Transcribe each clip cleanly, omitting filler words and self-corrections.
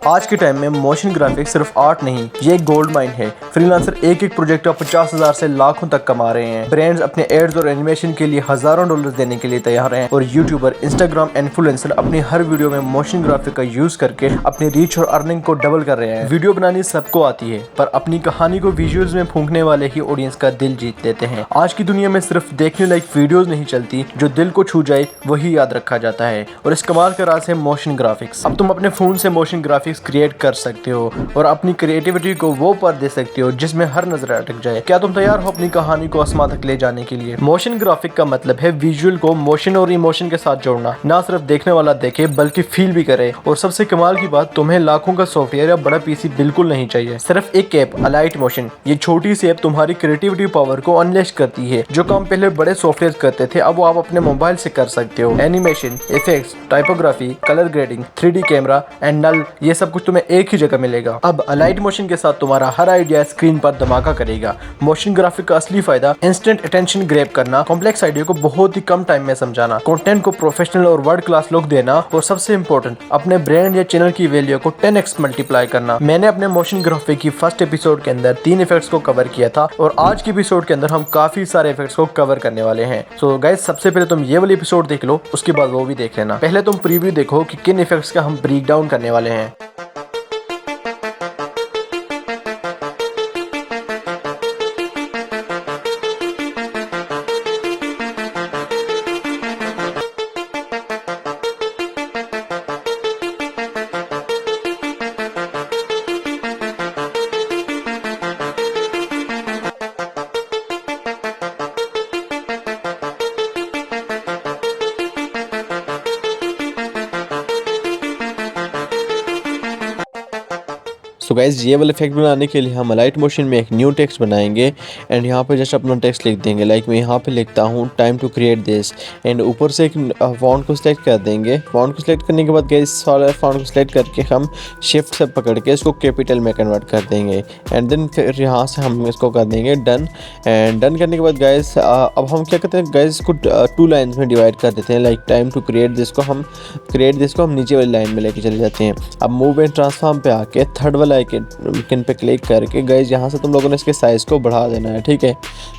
आज के टाइम में मोशन ग्राफिक्स सिर्फ आर्ट नहीं, ये एक गोल्ड माइन है। फ्रीलांसर एक एक प्रोजेक्ट पर 50,000 से लाखों तक कमा रहे हैं। ब्रांड्स अपने एड्स और एनिमेशन के लिए हजारों डॉलर देने के लिए तैयार हैं और यूट्यूबर, इंस्टाग्राम इन्फ्लुएंसर अपनी हर वीडियो में मोशन ग्राफिक का यूज करके अपनी रीच और अर्निंग को डबल कर रहे हैं। वीडियो बनानी सबको आती है, पर अपनी कहानी को विजुअल्स में फूंकने वाले ही ऑडियंस का दिल जीत लेते हैं। आज की दुनिया में सिर्फ देखने लायक वीडियोस नहीं चलती, जो दिल को छू जाए वही याद रखा जाता है। और इस कमाल का राज है मोशन ग्राफिक्स। अब तुम अपने फोन से मोशन ग्राफिक्स क्रिएट कर सकते हो और अपनी क्रिएटिविटी को वो पर दे सकते हो जिसमें हर नजर अटक जाए। क्या तुम तैयार हो अपनी कहानी को आसमां तक ले जाने के लिए? मोशन ग्राफिक का मतलब है विजुअल को मोशन और इमोशन के साथ जोड़ना, ना सिर्फ देखने वाला देखे बल्कि फील भी करे। और सबसे कमाल की बात, तुम्हें लाखों का सॉफ्टवेयर या बड़ा पीसी बिल्कुल नहीं चाहिए। सिर्फ एक ऐप, अलाइट मोशन। ये छोटी सी ऐप तुम्हारी क्रिएटिविटी पावर को अनलेश करती है। जो काम पहले बड़े सॉफ्टवेयर करते थे, अब वो आप अपने मोबाइल से कर सकते हो। Animation, effects, typography, colour grading, 3D camera and null, ये सब कुछ तुम्हें एक ही जगह मिलेगा। अब अलाइट मोशन के साथ तुम्हारा हर आइडिया स्क्रीन पर धमाका करेगा। मोशन ग्राफिक का असली फायदा इंस्टेंट अटेंशन ग्रैब करना, कॉम्प्लेक्स आइडिया को बहुत ही कम टाइम में समझाना, कंटेंट को प्रोफेशनल और वर्ल्ड क्लास लुक देना, और सबसे इंपॉर्टेंट, अपने ब्रांड या चैनल की वैल्यू को 10x मल्टीप्लाई करना। मैंने अपने मोशन ग्राफिक की फर्स्ट एपिसोड के अंदर 3 इफेक्ट्स को कवर किया था और आज की एपिसोड के अंदर हम काफी सारे इफेक्ट्स को कवर करने वाले हैं। सो गाइस, सबसे पहले तुम ये वाली एपिसोड देख लो, उसके बाद वो भी देख लेना। पहले तुम प्रीव्यू देखो कि किन इफेक्ट्स का हम ब्रेक डाउन करने वाले हैं। सो गाइज, ये वाला इफेक्ट बनाने के लिए हम लाइट मोशन में एक न्यू टेक्स्ट बनाएंगे एंड यहाँ पे जस्ट अपना टेक्स्ट लिख देंगे। लाइक मैं यहाँ पे लिखता हूँ time to create this and ऊपर से एक फॉन्ट को सिलेक्ट कर देंगे। फॉन्ट को सिलेक्ट करने के बाद गाइज सारे फॉन्ट को सिलेक्ट करके हम शिफ्ट से पकड़ के इसको कैपिटल में कन्वर्ट कर देंगे एंड देन फिर यहाँ से हम इसको कर देंगे डन। एंड डन करने के बाद गाइज अब हम क्या करते हैं, गाइज इसको 2 लाइन्स में डिवाइड कर देते हैं। Like time to create this को हम नीचे वाली लाइन में लेके चले जाते हैं। अब मूव एंड ट्रांसफॉर्म पे आके थर्ड वाला आइकन पे क्लिक करके गाइज यहाँ से तुम लोगों ने इसके साइज़ को बढ़ा देना है। ठीक है,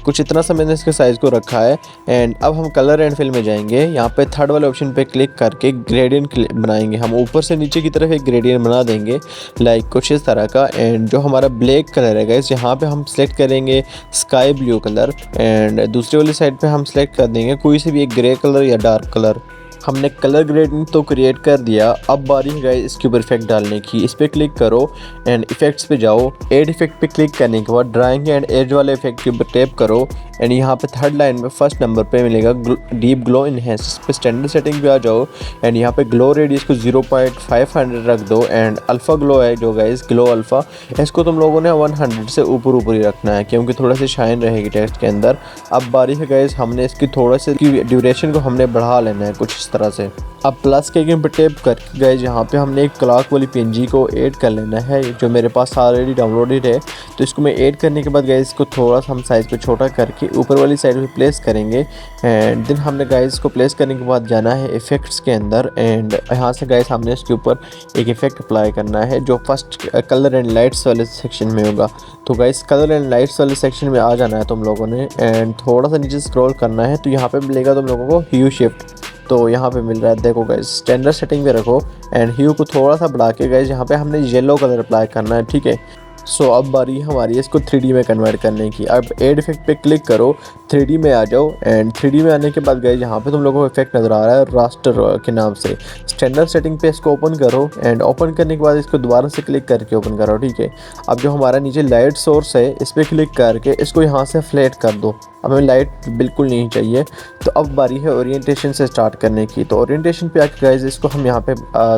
कुछ इतना सा मैंने इसके साइज़ को रखा है। एंड अब हम कलर एंड फिल में जाएंगे। यहाँ पे थर्ड वाले ऑप्शन पे क्लिक करके ग्रेडियंट बनाएंगे। हम ऊपर से नीचे की तरफ एक ग्रेडियंट बना देंगे लाइक कुछ इस तरह का। एंड जो हमारा ब्लैक कलर है गाइज, यहाँ पे हम सेलेक्ट करेंगे स्काई ब्लू कलर एंड दूसरी वाली साइड पे हम सेलेक्ट कर देंगे कोई से भी एक ग्रे कलर या डार्क कलर। हमने कलर ग्रेडियंट तो क्रिएट कर दिया, अब बारी है गाइस इसके ऊपर इफेक्ट डालने की। इस पर क्लिक करो एंड इफेक्ट्स पे जाओ। एड इफेक्ट पे क्लिक करने के बाद ड्राइंग एंड एज वाले इफेक्ट के ऊपर टैप करो एंड यहाँ पे थर्ड लाइन में फर्स्ट नंबर पे मिलेगा डीप ग्लो इनहेंस। इस पे स्टैंडर्ड सेटिंग पे आ जाओ एंड यहाँ पे ग्लो रेडियस को 0.500 रख दो एंड अल्फ़ा ग्लो है जो गाइस ग्लो अल्फ़ा, इसको तुम लोगों ने 100 से ऊपर ही रखना है क्योंकि थोड़ा सी शाइन रहेगी टेक्स्ट के अंदर। अब बारी है गाइस, हमने इसकी थोड़ा सी ड्यूरेशन को हमने बढ़ा लेना है कुछ इस तरह से। अब प्लस के आइकन पे टैप करके गाइस यहाँ पे हमने एक क्लॉक वाली PNG को ऐड कर लेना है जो मेरे पास ऑलरेडी डाउनलोडेड है। तो इसको मैं ऐड करने के बाद गाइस इसको थोड़ा सा हम साइज़ पे छोटा करके ऊपर वाली साइड पे प्लेस करेंगे एंड देन हमने गाइस को प्लेस करने के बाद जाना है इफेक्ट्स के अंदर एंड यहाँ से गाइस हमने इसके ऊपर एक इफेक्ट अप्लाई करना है जो फर्स्ट कलर एंड लाइट्स वाले सेक्शन में होगा। तो गाइस कलर एंड लाइट्स वाले सेक्शन में आ जाना है तुम लोगों ने एंड थोड़ा सा नीचे स्क्रॉल करना है। तो यहाँ पे मिलेगा तुम लोगों को ह्यू शिफ्ट, तो यहाँ पे मिल रहा है। देखो गाइस स्टैंडर्ड सेटिंग पे रखो एंड ह्यू को थोड़ा सा बढ़ा के गाइस यहाँ पे हमने येलो कलर अप्लाई करना है। ठीक है, सो अब बारी हमारी इसको 3D में कन्वर्ट करने की। अब एड इफेक्ट पे क्लिक करो, 3D में आ जाओ एंड 3D में आने के बाद गाइस यहाँ पे तुम लोगों को इफेक्ट नज़र आ रहा है रास्टर के नाम से। स्टैंडर्ड सेटिंग पे इसको ओपन करो एंड ओपन करने के बाद इसको दोबारा से क्लिक करके ओपन करो। ठीक है, अब जो हमारा नीचे लाइट सोर्स है इस पर क्लिक करके इसको यहाँ से फ्लैट कर दो। हमें लाइट बिल्कुल नहीं चाहिए। तो अब बारी है ओरिएंटेशन से स्टार्ट करने की। तो ओरिएंटेशन पे आके गाइस इसको हम यहाँ पे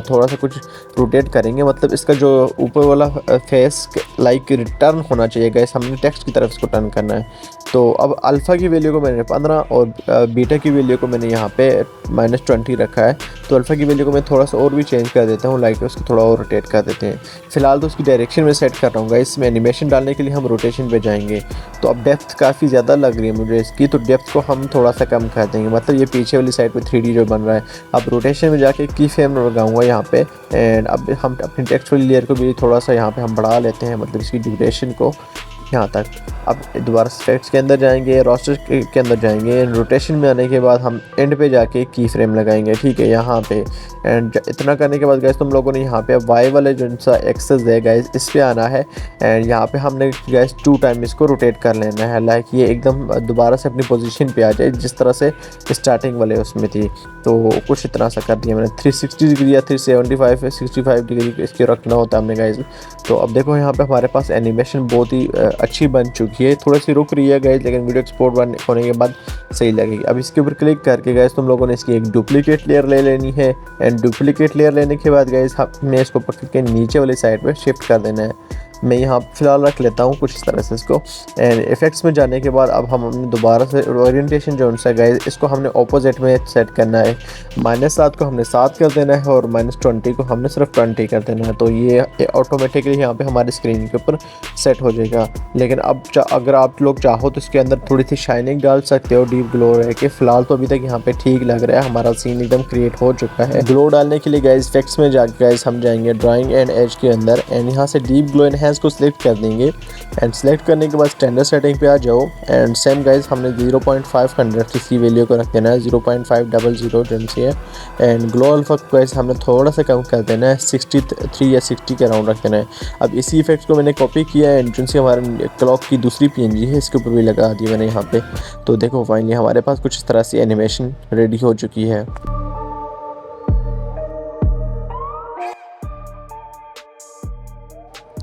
थोड़ा सा कुछ रोटेट करेंगे, मतलब इसका जो ऊपर वाला फेस लाइक रिटर्न होना चाहिए गाइस, हमने टेक्स्ट की तरफ इसको टर्न करना है। तो अब अल्फ़ा की वैल्यू को मैंने 15 और बीटा की वैल्यू को मैंने यहाँ पे -20 रखा है। तो अल्फ़ा की वैल्यू को मैं थोड़ा सा और भी चेंज कर देता हूँ, लाइक उसको थोड़ा और रोटेट कर देते हैं। फिलहाल तो उसकी डायरेक्शन में सेट कर रहा हूँ गाइस। इसमें एनिमेशन डालने के लिए हम रोटेशन पे जाएंगे। तो अब डेप्थ काफ़ी ज़्यादा लग रही है मुझे इसकी, तो डेप्थ को हम थोड़ा सा कम कर देंगे, मतलब ये पीछे वाली साइड पे 3D जो बन रहा है। अब रोटेशन में जाके की फ्रेम लगाऊंगा यहाँ पे, एंड अब हम अपनी टेक्स्ट वाली लेयर को भी थोड़ा सा यहाँ पे हम बढ़ा लेते हैं, मतलब इसकी ड्यूरेशन को यहाँ तक। अब दोबारा स्पेक्ट्स के अंदर जाएंगे, रोस्टर के अंदर जाएंगे, रोटेशन में आने के बाद हम एंड पे जाके की फ्रेम लगाएंगे, ठीक है, यहाँ पे। एंड इतना करने के बाद गाइस तुम लोगों ने यहाँ पे वाई वाले जो सा एक्सेस है गाइस, इस पे आना है, एंड यहाँ पे हमने गाइस 2 टाइम इसको रोटेट कर लेना है, लाइक ये एकदम दोबारा से अपनी पोजीशन पे आ जाए जिस तरह से स्टार्टिंग वाले उसमें थी। तो कुछ इतना सा कर दिया मैंने, 360 डिग्री या 375 65 डिग्री इसकी रखना होता है हमने गाइस। तो अब देखो यहाँ पे हमारे पास एनिमेशन बहुत ही अच्छी बन चुकी है, थोड़ी सी रुक रही है गाइस, लेकिन वीडियो एक्सपोर्ट होने के बाद सही लगेगी। अब इसके ऊपर क्लिक करके गाइस तुम लोगों ने इसकी एक डुप्लीकेट लेयर ले लेनी है, एंड डुप्लीकेट लेयर लेने के बाद गाइस हमें इसको पकड़ के नीचे वाली साइड पे शिफ्ट कर देना है। मैं यहाँ फिलहाल रख लेता हूँ कुछ इस तरह से इसको, एंड इफेक्ट्स में जाने के बाद अब हमने दोबारा से ओरिएंटेशन जो है गाइस, इसको हमने ऑपोजिट में सेट करना है। -7 को हमने 7 कर देना है, और -20 को हमने सिर्फ 20 कर देना है। तो ये ऑटोमेटिकली यहाँ पे हमारे स्क्रीन के ऊपर सेट हो जाएगा। लेकिन अब अगर आप लोग चाहो तो इसके अंदर थोड़ी सी शाइनिंग डाल सकते हो, डीप ग्लो रह के। फिलहाल तो अभी तक यहाँ पे ठीक लग रहा है, हमारा सीन एकदम क्रिएट हो चुका है। ग्लो डालने के लिए गाइस इफेक्ट्स में जाके गाइस हम जाएंगे ड्राइंग एंड एज के अंदर, एंड यहाँ से डीप ग्लो एनहांस को सिलेक्ट कर देंगे, एंड सेलेक्ट करने के बाद स्टैंडर्ड सेटिंग पे आ जाओ, एंड सेम गाइस हमने 0.500 इसकी वैल्यू को रख देना है, 0.500 जन से है। एंड ग्लो अल्फा को गाइस हमने थोड़ा सा कम कर देना है, 63 या 60 के अराउंड रख देना है। अब इसी इफेक्ट को मैंने कॉपी किया है, एंड जिनसे हमारे क्लॉक की दूसरी PNG है इसके ऊपर भी लगा दी मैंने यहाँ पे। तो देखो फाइनली हमारे पास कुछ इस तरह से एनिमेशन रेडी हो चुकी है।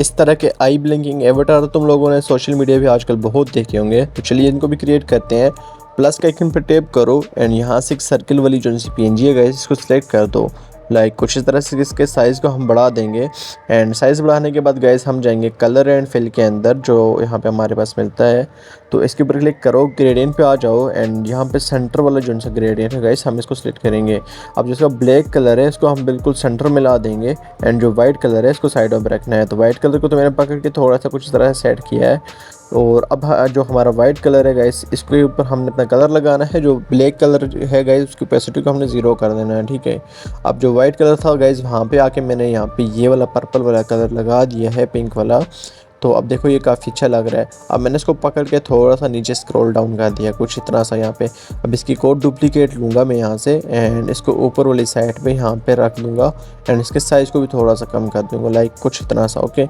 इस तरह के आई ब्लिंकिंग एवटार तुम लोगों ने सोशल मीडिया भी आजकल बहुत देखे होंगे, तो चलिए इनको भी क्रिएट करते हैं। प्लस का आइकन पे टैप करो, एंड यहाँ से एक सर्कल वाली जो सी PNG है गाइस, इसको सिलेक्ट कर दो। लाइक कुछ इस तरह से इसके साइज़ को हम बढ़ा देंगे, एंड साइज़ बढ़ाने के बाद गाइस हम जाएंगे कलर एंड फिल के अंदर जो यहाँ पे हमारे पास मिलता है। तो इसके ऊपर क्लिक करो, ग्रेडियंट पे आ जाओ, एंड यहाँ पे सेंटर वाला जो सा ग्रेडियंट है गाइस हम इसको सिलेक्ट करेंगे। अब जिसका ब्लैक कलर है इसको हम बिल्कुल सेंटर में ला देंगे, एंड जो वाइट कलर है इसको साइड में रखना है। तो वाइट कलर को तो मैंने पकड़ के थोड़ा सा कुछ इस तरह से सेट किया है, और अब जो हमारा वाइट कलर है गाइस इसके ऊपर हमने अपना कलर लगाना है। जो ब्लैक कलर है गाइस उसकी ओपेसिटी को हमने 0 कर देना है, ठीक है। अब जो वाइट कलर था गाइस वहाँ पे आके मैंने यहाँ पे ये वाला पर्पल वाला कलर लगा दिया है, पिंक वाला। तो अब देखो ये काफ़ी अच्छा लग रहा है। अब मैंने इसको पकड़ के थोड़ा सा नीचे स्क्रॉल डाउन कर दिया कुछ इतना सा यहाँ पे। अब इसकी कोड डुप्लीकेट लूँगा मैं यहाँ से, एंड इसको ऊपर वाली साइड पे यहाँ पे रख दूँगा, एंड इसके साइज़ को भी थोड़ा सा कम कर दूँगा, लाइक कुछ इतना सा, ओके।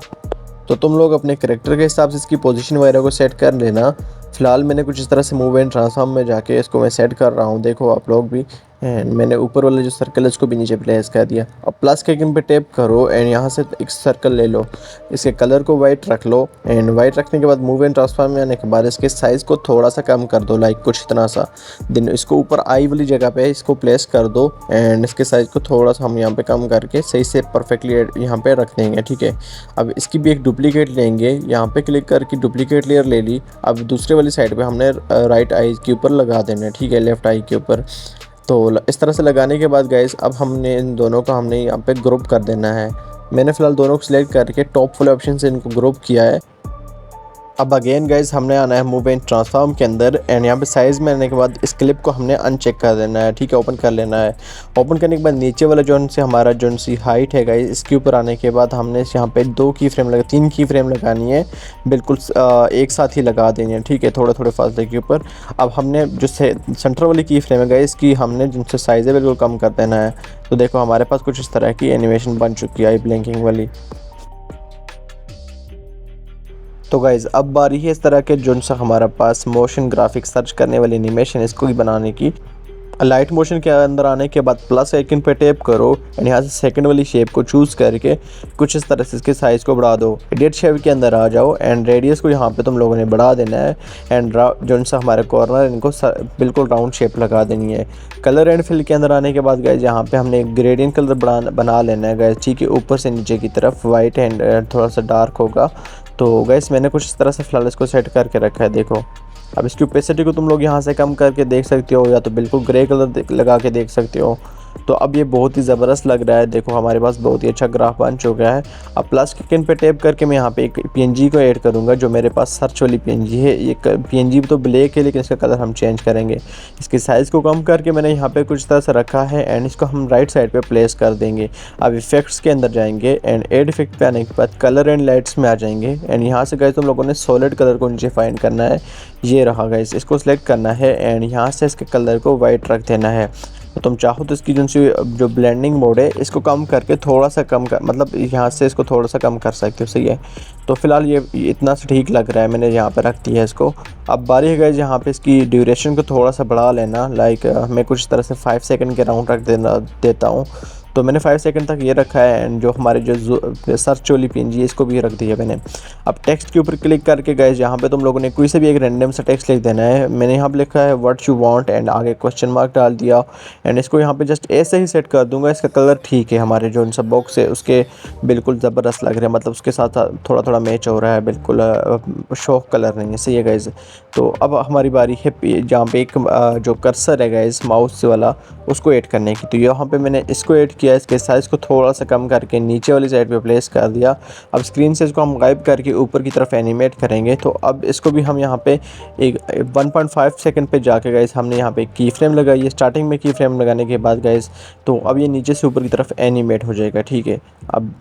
तो तुम लोग अपने कैरेक्टर के हिसाब से इसकी पोजीशन वगैरह को सेट कर लेना। फ़िलहाल मैंने कुछ इस तरह से मूव एंड ट्रांसफॉर्म में जाके इसको मैं सेट कर रहा हूँ, देखो आप लोग भी। एंड मैंने ऊपर वाला जो सर्कल है उसको भी नीचे प्लेस कर दिया। अब प्लस के आइकन पे टैप करो, एंड यहाँ से एक सर्कल ले लो, इसके कलर को वाइट रख लो, एंड वाइट रखने के बाद मूव एंड ट्रांसफॉर्म में आने के बाद इसके साइज़ को थोड़ा सा कम कर दो, लाइक कुछ इतना सा। देन इसको ऊपर आई वाली जगह पे इसको प्लेस कर दो, एंड इसके साइज़ को थोड़ा सा हम यहाँ पे कम करके सही से परफेक्टली यहाँ पे रख देंगे, ठीक है। अब इसकी भी एक डुप्लीकेट लेंगे, यहाँ पे क्लिक करके डुप्लीकेट लेयर ले ली। अब दूसरे वाली साइड पे हमने राइट आई के ऊपर लगा देना है, ठीक है, लेफ्ट आई के ऊपर। तो इस तरह से लगाने के बाद गाइस अब हमने इन दोनों को हमने यहाँ पे ग्रुप कर देना है। मैंने फ़िलहाल दोनों को सिलेक्ट करके टॉप वाले ऑप्शन से इनको ग्रुप किया है। अब अगेन गाइस हमने आना है मूव एंड ट्रांसफॉर्म के अंदर, एंड यहाँ पे साइज़ में आने के बाद इस क्लिप को हमने अनचेक कर देना है, ठीक है, ओपन कर लेना है। ओपन करने के बाद नीचे वाला जो से हमारा जो सी हाइट है गाइस इसके ऊपर आने के बाद हमने यहाँ पे 3 की फ्रेम लगानी है, बिल्कुल एक साथ ही लगा देनी है, ठीक है, थोड़े थोड़े फासले के ऊपर। अब हमने जो सेंटर वाली की फ्रेम है गाइस इसकी हमने जिनसे साइज़ है बिल्कुल कम कर देना है। तो देखो हमारे पास कुछ इस तरह की एनिमेशन बन चुकी है आई ब्लिंकिंग वाली। तो गाइज़ अब बारी है इस तरह के जो सा हमारा पास मोशन ग्राफिक्स सर्च करने वाली एनिमेशन इसको भी बनाने की। लाइट मोशन के अंदर आने के बाद प्लस आइकन पे टैप करो, एंड यहाँ से सेकंड वाली शेप को चूज़ करके कुछ इस तरह से इसके साइज़ को बढ़ा दो। एडिट शेप के अंदर आ जाओ, एंड रेडियस को यहाँ पे तुम लोगों ने बढ़ा देना है, एंड जो सा हमारे कॉर्नर इनको बिल्कुल राउंड शेप लगा देनी है। कलर एंड फिल के अंदर आने के बाद गाइस यहाँ पे हमने एक ग्रेडियंट कलर बना लेना है गाइस, ठीक है, ऊपर से नीचे की तरफ वाइट एंड थोड़ा सा डार्क होगा। तो गाइस मैंने कुछ इस तरह से फ़िलहाल इसको सेट करके रखा है, देखो। अब इसकी ओपेसिटी को तुम लोग यहाँ से कम करके देख सकते हो, या तो बिल्कुल ग्रे कलर लगा के देख सकते हो। तो अब ये बहुत ही ज़बरदस्त लग रहा है। देखो हमारे पास बहुत ही अच्छा ग्राफ बन चुका है। अब प्लस के आइकन पे टैप करके मैं यहाँ पे एक पीएनजी को ऐड करूँगा जो मेरे पास सर्च वाली पीएनजी है। ये पीएनजी तो ब्लैक है लेकिन इसका कलर हम चेंज करेंगे। इसकी साइज़ को कम करके मैंने यहाँ पे कुछ तरह से रखा है एंड इसको हम राइट साइड पे प्लेस कर देंगे। अब इफेक्ट्स के अंदर जाएंगे एंड एड इफेक्ट पे आने के बाद कलर एंड लाइट्स में आ जाएंगे एंड यहाँ से गाइस तुम लोगों ने सॉलिड कलर को नीचे फाइंड करना है। ये रहा गाइस, इसको सिलेक्ट करना है एंड यहाँ से इसके कलर को वाइट रख देना है। तो तुम चाहो तो इसकी जो ब्लेंडिंग मोड है इसको कम करके थोड़ा सा कम कर, मतलब यहाँ से इसको थोड़ा सा कम कर सकते हो, सही है। तो फिलहाल ये इतना सा ठीक लग रहा है, मैंने यहाँ पे रख दिया है इसको। अब बारी है गाइस यहाँ पे इसकी ड्यूरेशन को थोड़ा सा बढ़ा लेना। लाइक मैं कुछ तरह से 5 सेकंड के राउंड रख देता हूँ। तो मैंने 5 सेकंड तक ये रखा है एंड जो हमारे जो सर्च वाली पीएनजी है इसको भी रख दिया मैंने। अब टेक्स्ट के ऊपर क्लिक करके गाइस यहाँ पे तुम लोगों ने कोई से भी एक रैंडम सा टेक्स्ट लिख देना है। मैंने यहाँ पे लिखा है व्हाट यू वांट एंड आगे क्वेश्चन मार्क डाल दिया एंड इसको यहाँ पे जस्ट ऐसे ही सेट कर दूंगा। इसका कलर ठीक है, हमारे जो सब बॉक्स है उसके बिल्कुल ज़बरदस्त लग रहा है, मतलब उसके साथ थोड़ा थोड़ा मैच हो रहा है, बिल्कुल शौक कलर नहीं है, सही है गाइस। तो अब हमारी बारी है जहाँ पे एक जो कर्सर है गाइस माउस वाला उसको ऐड करने की। तो यहाँ पे मैंने इसको ऐड किया, इसके साइज़ को थोड़ा सा कम करके नीचे वाली साइड पे प्लेस कर दिया। अब स्क्रीन से इसको हम गायब करके ऊपर की तरफ एनिमेट करेंगे। तो अब इसको भी हम यहाँ पे एक 1.5 सेकंड पे जाके गाइस हमने यहाँ पे की फ्रेम लगाई है। स्टार्टिंग में की फ्रेम लगाने के बाद गाइस तो अब ये नीचे से ऊपर की तरफ एनिमेट हो जाएगा, ठीक है। अब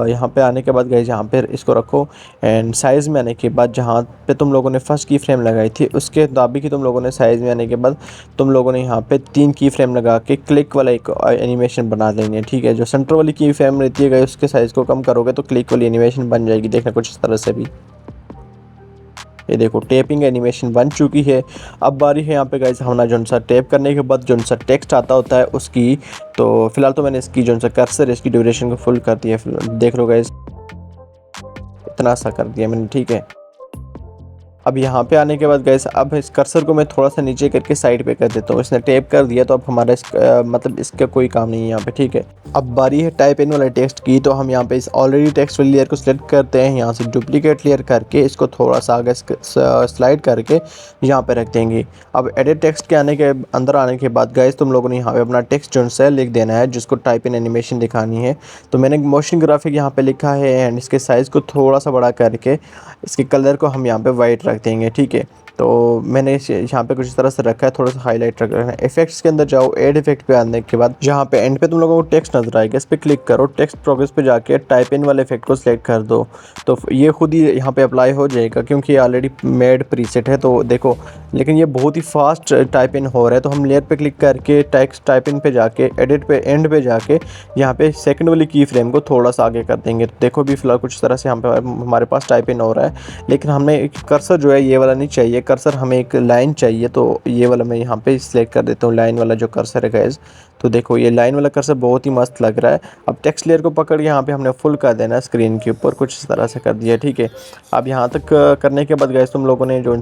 यहाँ पे आने के बाद गाइस यहाँ पे इसको रखो एंड साइज़ में आने के बाद जहाँ पे तुम लोगों ने फर्स्ट की फ्रेम लगाई थी उसके मुताबिक ही तुम लोगों ने साइज़ में आने के बाद तुम लोगों ने यहाँ पे 3 की फ्रेम लगा के क्लिक वाला एक एनिमेशन बना देनी है, ठीक है। जो सेंटर वाली की फ्रेम रहती है गाइस उसके साइज़ को कम करोगे तो क्लिक वाली एनिमेशन बन जाएगी। देखना कुछ इस तरह से भी, ये देखो टैपिंग एनिमेशन बन चुकी है। अब बारी है यहाँ पे गाइस हमने जो सा टैप करने के बाद जो सा टेक्स्ट आता होता है उसकी। तो फिलहाल तो मैंने इसकी जो सा कर्सर है इसकी ड्यूरेशन को फुल कर दिया, देख लो गाइस इतना सा कर दिया मैंने, ठीक है। अब यहाँ पे आने के बाद गाइस अब इस कर्सर को मैं थोड़ा सा नीचे करके साइड पे कर देता हूँ। इसने टैप कर दिया तो अब हमारा मतलब इसका कोई काम नहीं है यहाँ पे, ठीक है। अब बारी है टाइप इन वाले टेक्स्ट की। तो हम यहाँ पे इस ऑलरेडी टेक्स्ट वाली लेयर को सिलेक्ट करते हैं, यहाँ से डुप्लीकेट लेयर करके इसको थोड़ा सा आगे स्लाइड करके यहाँ पे रख देंगे। अब एडिट टेक्स्ट के अंदर आने के बाद गाइस तुम लोगों ने यहाँ पे अपना टेक्स्ट जो है लिख देना है जिसको टाइप इन एनिमेशन दिखानी है। तो मैंने मोशन ग्राफिक यहाँ पे लिखा है एंड इसके साइज़ को थोड़ा सा बड़ा करके इसके कलर को हम यहाँ पे वाइट रख देंगे, ठीक है। तो मैंने यहाँ पे कुछ इस तरह से रखा है, थोड़ा सा हाईलाइट रखना है। इफेक्ट्स के अंदर जाओ, ऐड इफेक्ट पे आने के बाद जहाँ पे एंड पे तुम लोगों को टेक्स्ट नजर आएगा इस पे क्लिक करो, टेक्स्ट प्रोग्रेस पे जाके टाइप इन वाले इफेक्ट को सिलेक्ट कर दो। तो ये खुद ही यहाँ पे अप्लाई हो जाएगा क्योंकि ये ऑलरेडी मेड प्रीसेट है। तो देखो लेकिन ये बहुत ही फास्ट टाइप इन हो रहा है। तो हम लेयर पे क्लिक करके टेक्स्ट टाइप इन पे जाके एडिट पे एंड पे जाके यहाँ पे सेकंड वाली की फ्रेम को थोड़ा सा आगे कर देंगे। तो देखो भी फिलहाल कुछ तरह से यहाँ पे हमारे पास टाइप इन हो रहा है। लेकिन हमें एक कर्सर जो है ये वाला नहीं चाहिए, कर्सर हमें एक लाइन चाहिए। तो ये वाला मैं यहाँ पे सिलेक्ट कर देता हूँ, लाइन वाला जो कर्सर है गाइस। तो देखो ये लाइन वाला कर्सर बहुत ही मस्त लग रहा है। अब टेक्स्ट लेयर को पकड़ के यहाँ पे हमने फुल कर देना है स्क्रीन के ऊपर, कुछ इस तरह से कर दिया, ठीक है। अब यहाँ तक करने के बाद गाइस तुम लोगों ने जो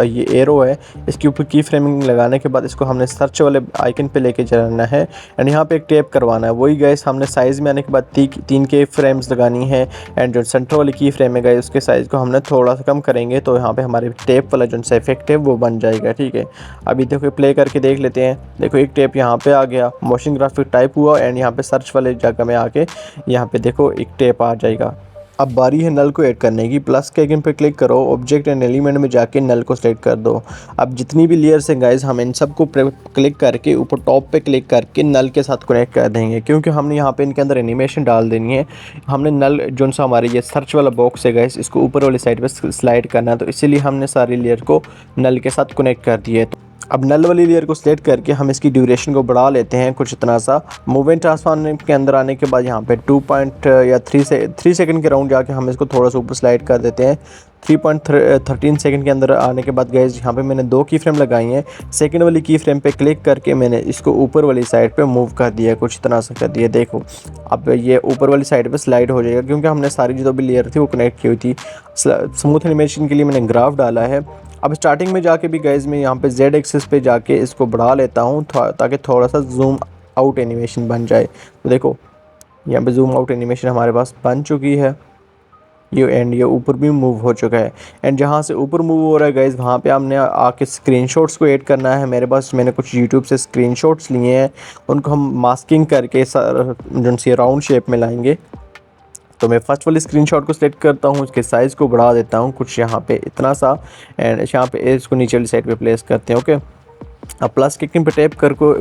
ये एरो है इसके ऊपर की फ्रेमिंग लगाने के बाद इसको हमने सर्च वाले आइकन पे लेके चलना है एंड यहाँ पे एक टैप करवाना है। वही गाइस हमने साइज़ में आने के बाद 3 के फ्रेम्स लगानी है एंड जो सेंटर वाली की फ्रेम है गाइस उसके साइज़ को हमने थोड़ा सा कम करेंगे तो यहाँ पे हमारे टैप वाला जो सा इफेक्ट है वो बन जाएगा, ठीक है। अभी देखो प्ले करके देख लेते हैं। देखो एक टैप यहाँ पे आ गया, मोशन ग्राफिक टाइप हुआ एंड यहाँ पे सर्च वाले जगह में आके यहाँ पे देखो एक टैप आ जाएगा। अब बारी है नल को ऐड करने की। प्लस के आइकन पे क्लिक करो, ऑब्जेक्ट एंड एलिमेंट में जाके नल को सेलेक्ट कर दो। अब जितनी भी लेयर्स हैं गाइस हम इन सब को क्लिक करके ऊपर टॉप पे क्लिक करके नल के साथ कनेक्ट कर देंगे क्योंकि हमने यहाँ पे इनके अंदर एनिमेशन डाल देनी है। हमने नल जो सा हमारे ये सर्च वाला बॉक्स है गाइस इसको ऊपर वाली साइड पे स्लाइड करना है। तो इसीलिए हमने सारी लेयर को नल के साथ कनेक्ट कर दिए। अब नल वाली लेयर को सिलेक्ट करके हम इसकी ड्यूरेशन को बढ़ा लेते हैं कुछ इतना सा। मूवमेंट ट्रांसफॉर्म के अंदर आने के बाद यहाँ पे 3 सेकंड के राउंड जाके हम इसको थोड़ा सा ऊपर स्लाइड कर देते हैं। 3.13 सेकंड के अंदर आने के बाद गाइस यहाँ पे मैंने 2 की फ्रेम लगाई हैं। सेकंड वाली की फ्रेम पे क्लिक करके मैंने इसको ऊपर वाली साइड पे मूव कर दिया, कुछ इतना सा कर दिया। देखो अब ये ऊपर वाली साइड पे स्लाइड हो जाएगा क्योंकि हमने सारी जो भी लेयर थी वो कनेक्ट की हुई थी। स्मूथ एनिमेशन के लिए मैंने ग्राफ डाला है। अब स्टार्टिंग में जाके भी गाइस मैं यहाँ पे Z एक्सिस पे जाके इसको बढ़ा लेता हूँ ताकि थोड़ा सा जूम आउट एनिमेशन बन जाए। तो देखो यहाँ पे जूम आउट एनिमेशन हमारे पास बन चुकी है। ये ऊपर भी मूव हो चुका है। एंड जहाँ से ऊपर मूव हो रहा है गाइज़ वहाँ पे हमने आके स्क्रीनशॉट्स को ऐड करना है। मेरे पास मैंने कुछ यूट्यूब से स्क्रीनशॉट्स लिए हैं, उनको हम मास्किंग करके जो सी राउंड शेप में लाएंगे। तो मैं फर्स्ट वाली स्क्रीनशॉट को सिलेक्ट करता हूँ, इसके साइज़ को बढ़ा देता हूँ कुछ यहाँ पे इतना सा, एंड यहाँ पे इसको नीचे वाली साइड पे प्लेस करते हैं। ओके, अब प्लस के आइकन पे टैप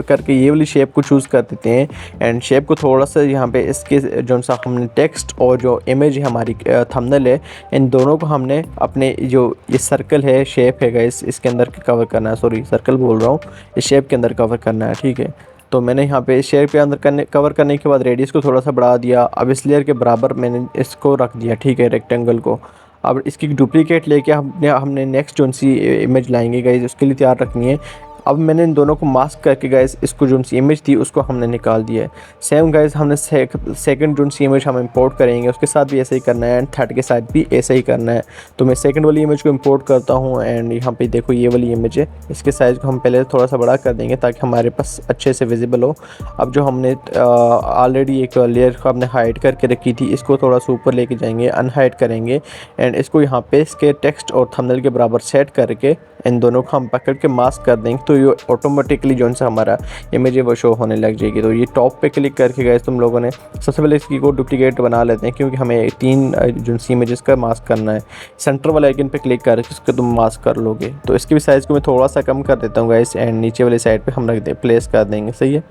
करके ये वाली शेप को चूज़ कर देते हैं। एंड शेप को थोड़ा सा यहाँ पे इसके जो सा हमने टेक्स्ट और जो इमेज है हमारी थंबनेल है, इन दोनों को हमने अपने जो ये सर्कल है शेप है गाइस इसके अंदर कवर करना है। सॉरी सर्कल बोल रहा हूँ, इस शेप के अंदर कवर करना है। ठीक है, तो मैंने यहाँ पे शेप के अंदर कवर करने के बाद रेडियस को थोड़ा सा बढ़ा दिया। अब इस लेयर के बराबर मैंने इसको रख दिया। ठीक है, रेक्टेंगल को। अब इसकी डुप्लीकेट लेके हमने नेक्स्ट जो सी इमेज लाएंगे गाइस उसके लिए तैयार रखनी है। अब मैंने इन दोनों को मास्क करके गाइस इसको जो सी इमेज थी उसको हमने निकाल दिया है। सेम गाइस हमने सेकंड जो सी इमेज हम इंपोर्ट करेंगे उसके साथ भी ऐसे ही करना है, एंड थर्ड के साथ भी ऐसे ही करना है। तो मैं सेकंड वाली इमेज को इंपोर्ट करता हूँ, एंड यहाँ पे देखो ये वाली इमेज है, इसके साइज़ को हम पहले थोड़ा सा बड़ा कर देंगे ताकि हमारे पास अच्छे से विजिबल हो। अब जो हमने ऑलरेडी एक लेयर को हमने हाइड करके रखी थी इसको थोड़ा सा ऊपर लेके जाएंगे, अनहाइड करेंगे, एंड इसको यहाँ पे इसके टेक्स्ट और थंबनेल के बराबर सेट करके इन दोनों को हम पकड़ के मास्क कर देंगे। तो ये ऑटोमेटिकली जो सा हमारा इमेज है वो शो होने लग जाएगी। तो ये टॉप पे क्लिक करके गए तुम लोगों ने सबसे पहले इसकी को डुप्लीकेट बना लेते हैं, क्योंकि हमें 3 जो सी इमेजेस का मास्क करना है। सेंटर वाले आइकन पे क्लिक करके इसको तुम मास्क कर लोगे। तो इसके भी साइज़ को मैं थोड़ा सा कम कर देता हूँ गाइस, एंड नीचे वाली साइड पर हम रख दे प्लेस कर देंगे। सही है,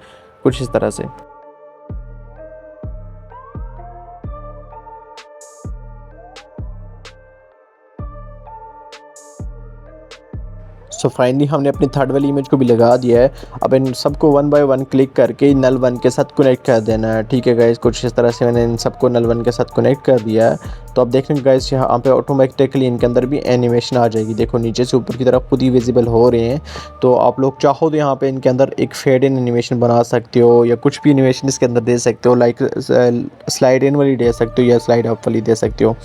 कुछ इस तरह से। सो फाइनली हमने अपनी थर्ड वाली इमेज को भी लगा दिया है। अब इन सबको 1 बाय 1 क्लिक करके नल 1 के साथ कनेक्ट कर देना है। ठीक है गाइस, कुछ इस तरह से मैंने इन सबको नल 1 के साथ कनेक्ट कर दिया है। तो अब देखेंगे गाइस यहाँ पे ऑटोमेटिकली इनके अंदर भी एनिमेशन आ जाएगी। देखो नीचे से ऊपर की तरफ खुद ही विजिबल हो रहे हैं। तो आप लोग चाहो तो यहाँ पे इनके अंदर एक फेड इन एनिमेशन बना सकते हो, या कुछ भी एनिमेशन इसके अंदर दे सकते हो, लाइक स्लाइड इन वाली दे सकते हो या स्लाइड अप वाली दे सकते हो।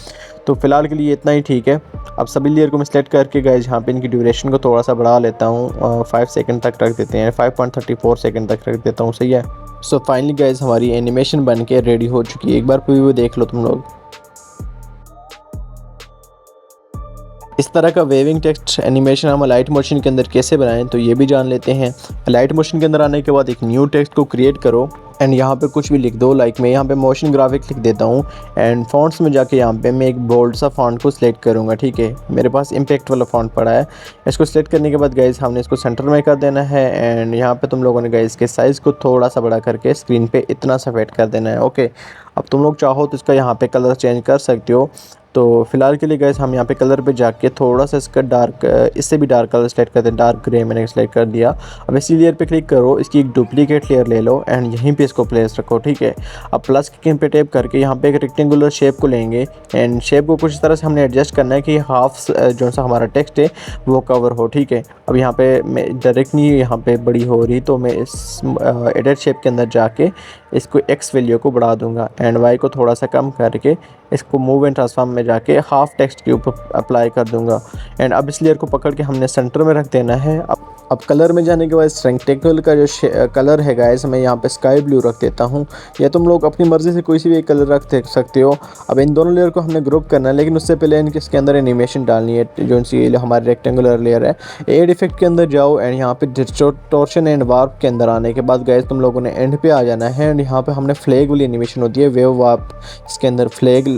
तो फिलहाल के लिए इतना ही ठीक है। अब सभी लेयर को मैं सेलेक्ट करके गाइस यहाँ पे इनकी ड्यूरेशन को थोड़ा सा बढ़ा लेता हूँ, 5 सेकंड तक रख देते हैं, 5.34 सेकंड तक रख देता हूँ। सही है। सो फाइनली गाइस हमारी एनिमेशन बन के रेडी हो चुकी है। एक बार प्रीव्यू देख लो तुम लोग। इस तरह का वेविंग टेक्स्ट एनिमेशन हम लाइट मोशन के अंदर कैसे बनाएं तो ये भी जान लेते हैं। लाइट मोशन के अंदर आने के बाद एक न्यू टेक्स्ट को क्रिएट करो, एंड यहाँ पे कुछ भी लिख दो। लाइक मैं यहाँ पे मोशन ग्राफिक्स लिख देता हूँ, एंड फॉन्ट्स में जाके यहाँ पे मैं एक बोल्ड सा फॉन्ट को सिलेक्ट करूँगा। ठीक है, मेरे पास इम्पैक्ट वाला फॉन्ट पड़ा है। इसको सिलेक्ट करने के बाद गाइस हमने इसको सेंटर में कर देना है, एंड यहाँ पे तुम लोगों ने गाइस के साइज़ को थोड़ा सा बड़ा करके स्क्रीन पे इतना सा फिट कर देना है। ओके, अब तुम लोग चाहो तो इसका यहाँ पे कलर चेंज कर सकते हो। तो फिलहाल के लिए गाइस हम यहाँ पे कलर पे जाके थोड़ा सा इसका डार्क, इससे भी डार्क कलर सेलेक्ट करते हैं। डार्क ग्रे मैंने सेलेक्ट कर दिया। अब इसी लेयर पे क्लिक करो, इसकी एक डुप्लीकेट लेयर ले लो, एंड यहीं पे इसको प्लेस रखो। ठीक है, अब प्लस के आइकन पे टैप करके यहाँ पे एक रेक्टेंगुलर शेप को लेंगे, एंड शेप को कुछ इस तरह से हमने एडजस्ट करना है कि हाफ जो सा हमारा टेक्स्ट है वो कवर हो। ठीक है, अब यहाँ पे मैं डायरेक्ट नहीं यहाँ पे बड़ी हो रही, तो मैं इस एडिट शेप के अंदर जाके इसको एक्स वैल्यू को बढ़ा दूंगा, एंड वाई को थोड़ा सा कम करके इसको मूव एंड ट्रांसफॉर्म में जाके हाफ टेक्स्ट के ऊपर अप्लाई कर दूंगा। एंड अब इस लेयर को पकड़ के हमने सेंटर में रख देना है। अब कलर में जाने के बाद रेक्टेंगल का जो कलर है गाइस मैं यहाँ पे स्काई ब्लू रख देता हूँ, या तुम लोग अपनी मर्ज़ी से कोई सी भी एक कलर रख सकते हो। अब इन दोनों लेयर को हमने ग्रुप करना है, लेकिन उससे पहले इसके अंदर एनिमेशन डालनी है। जो सी हमारी रेक्टेंगुलर लेयर है, एड इफेक्ट के अंदर जाओ, एंड यहाँ पे डिस्टॉर्शन एंड वार्प के अंदर आने के बाद गाइस तुम लोगों ने एंड पे आ जाना है, एंड यहाँ पे हमने फ्लैग वाली एनिमेशन होती है, वेव वार्प, इसके अंदर फ्लैग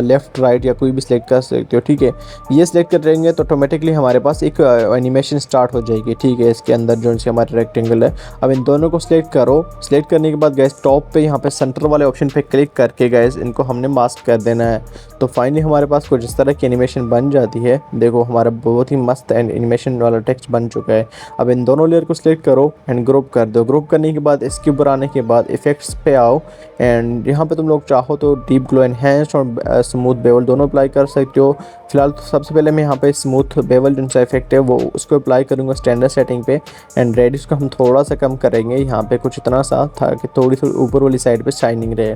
लेफ्ट राइट या कोई भी सिलेक्ट कर सकते हो। ठीक है, ये सिलेक्ट करेंगे तो ऑटोमेटिकली हमारे पास एक एनिमेशन स्टार्ट हो जाएगी। ठीक है, इसके अंदर जो सी हमारे रेक्टेंगल है। अब इन दोनों को सिलेक्ट करो। सिलेक्ट करने के बाद गैस टॉप पे यहाँ पे सेंटर वाले ऑप्शन पे क्लिक करके गैस इनको हमने मास्क कर देना है। तो फाइनली हमारे पास कुछ इस तरह की एनिमेशन बन जाती है। देखो हमारा बहुत ही मस्त एनिमेशन वाला टेक्स्ट बन चुका है। अब इन दोनों लेयर को सिलेक्ट करो एंड ग्रुप कर दो। ग्रुप करने के बाद इसके ऊपर आने के बाद इफेक्ट्स पे आओ, एंड यहाँ पे तुम लोग चाहो तो डीप ग्लो एनहेंस्ड और स्मूथ बेवल दोनों अप्लाई कर सकते हो। फिलहाल तो सबसे पहले मैं यहाँ पे स्मूथ बेवल जो सा इफेक्ट है वो उसको अप्लाई करूँगा स्टैंडर्ड सेटिंग पे, एंड रेडियस को हम थोड़ा सा कम करेंगे यहाँ पे कुछ इतना सा था कि थोड़ी सी ऊपर वाली साइड पे शाइनिंग रहे।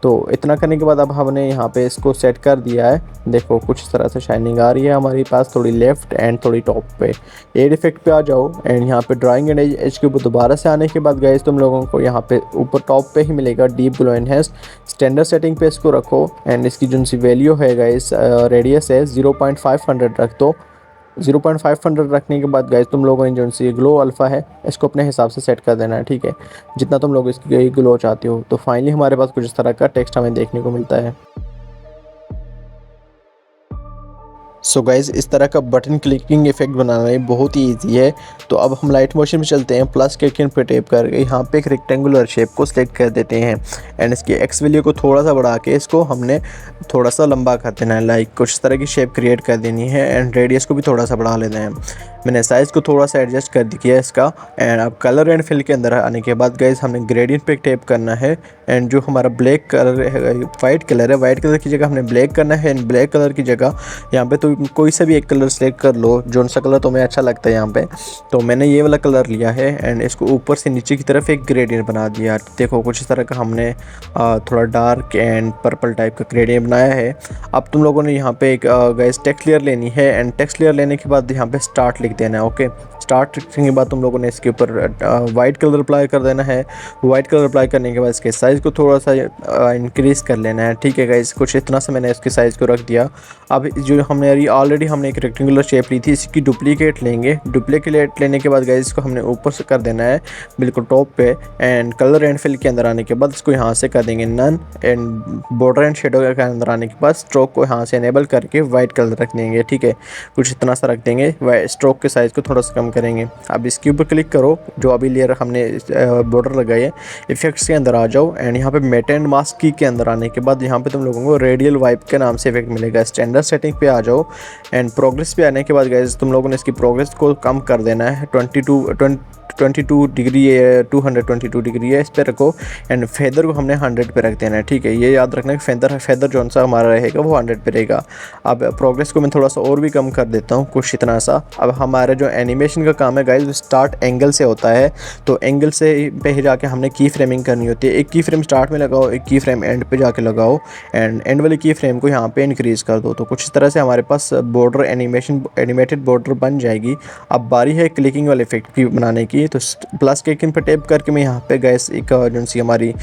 तो इतना करने के बाद अब हमने यहाँ पे इसको सेट कर दिया है। देखो कुछ इस तरह से शाइनिंग आ रही है हमारे पास, थोड़ी लेफ्ट एंड थोड़ी टॉप पे। एड इफेक्ट पे आ जाओ एंड यहाँ पे ड्राइंग एंड एज के ऊपर दोबारा से आने के बाद गाइस तुम लोगों को यहाँ पे ऊपर टॉप पे ही मिलेगा deep glow enhance. Standard setting पे इसको रखो एंड इसकी जो सी वैल्यू है गाइस रेडियस है 0.500 रख दो। 0.500 रखने के बाद गाइस तुम लोगों ने जो सी ग्लो अल्फ़ा है इसको अपने हिसाब से सेट कर देना है, ठीक है, जितना तुम लोग इसकी ग्लो चाहते हो। तो फाइनली हमारे पास कुछ इस तरह का टेक्स्ट हमें देखने को मिलता है। सो गाइज़ इस तरह का बटन क्लिकिंग इफेक्ट बनाना बहुत ही ईजी है। तो अब हम लाइट मोशन में चलते हैं, प्लस के आइकन पे टैप करके यहाँ पे एक रेक्टेंगुलर शेप को सिलेक्ट कर देते हैं एंड इसकी एक्स वैल्यू को थोड़ा सा बढ़ा के इसको हमने थोड़ा सा लंबा कर देना है, लाइक कुछ तरह की शेप क्रिएट कर देनी है एंड रेडियस को भी थोड़ा सा बढ़ा लेना है। मैंने साइज़ को थोड़ा सा एडजस्ट कर दिया इसका। एंड अब कलर एंड फिल के अंदर आने के बाद गाइस हमने ग्रेडियंट पे टैप करना है एंड जो हमारा ब्लैक कलर है, वाइट कलर है, वाइट कलर की जगह हमने ब्लैक करना है एंड ब्लैक कलर की जगह यहाँ पे तो कोई सा भी एक कलर सेलेक्ट कर लो, जो सा कलर तुम्हें अच्छा लगता है यहाँ पे। तो मैंने ये वाला कलर लिया है एंड इसको ऊपर से नीचे की तरफ एक ग्रेडियंट बना दिया। देखो कुछ इस तरह का हमने थोड़ा डार्क एंड पर्पल टाइप का ग्रेडियंट बनाया है। अब तुम लोगों ने यहाँ पे एक गाइस टेक्स्ट लेयर लेनी है एंड टेक्स्ट लेयर लेने के बाद यहाँ पे स्टार्ट लिख देना है। ओके, स्टार्ट लिखने के बाद तुम लोगों ने इसके ऊपर वाइट कलर अप्लाई कर देना है। वाइट कलर अप्लाई करने के बाद इसके साइज़ को थोड़ा सा इंक्रीज़ कर लेना है, ठीक है गाइस, कुछ इतना सा मैंने इसके साइज़ को रख दिया। अब जो हमने ऑलरेडी हमने एक रेक्टेंगुलर शेप ली थी, इसकी डुप्लीकेट लेंगे। डुप्लीकेट लेने के बाद गाइस इसको हमने ऊपर से कर देना है बिल्कुल टॉप पे एंड कलर एंड फिल के अंदर आने के बाद इसको यहाँ से कर देंगे none and border and shadow के अंदर आने के बाद स्ट्रोक को यहाँ से इनेबल करके वाइट कलर रख देंगे, ठीक है, कुछ इतना सा रख देंगे। स्ट्रोक के साइज़ को थोड़ा सा कम करेंगे। अब इसके ऊपर क्लिक करो, जो अभी लेयर हमने बॉर्डर लगाई है, इफेक्ट्स के अंदर आ जाओ एंड यहाँ पे मेट एंड मास्क की के अंदर आने के बाद यहाँ पे तुम लोगों को रेडियल वाइप के नाम से इफेक्ट मिलेगा। स्टैंडर्ड सेटिंग पे आ जाओ एंड प्रोग्रेस पे आने के बाद गाइस तुम लोगों ने इसकी प्रोग्रेस को कम कर देना है। 22 डिग्री है, 222 डिग्री है, इस पर रखो एंड फेदर को हमने 100 पे रख देना है, ठीक है। ये याद रखना कि फेदर जो सा हमारा रहेगा वो 100 पे रहेगा। अब प्रोग्रेस को मैं थोड़ा सा और भी कम कर देता हूँ, कुछ इतना सा। अब हमारा जो एनिमेशन का काम है गाइस वो स्टार्ट एंगल से होता है, तो एंगल से पे ही जाके हमने की फ्रेमिंग करनी होती है। एक की फ्रेम स्टार्ट में लगाओ, एक की फ्रेम एंड पे जाके लगाओ एंड एंड वाली की फ्रेम को यहाँ पे इंक्रीज़ कर दो। तो कुछ इस तरह से हमारे पास बॉर्डर एनिमेटेड बॉर्डर बन जाएगी। अब बारी है क्लिकिंग वाले इफेक्ट की बनाने की, तो प्लस के आइकन पर टैप करके मैं यहाँ पे गैस एक जो सी हमारी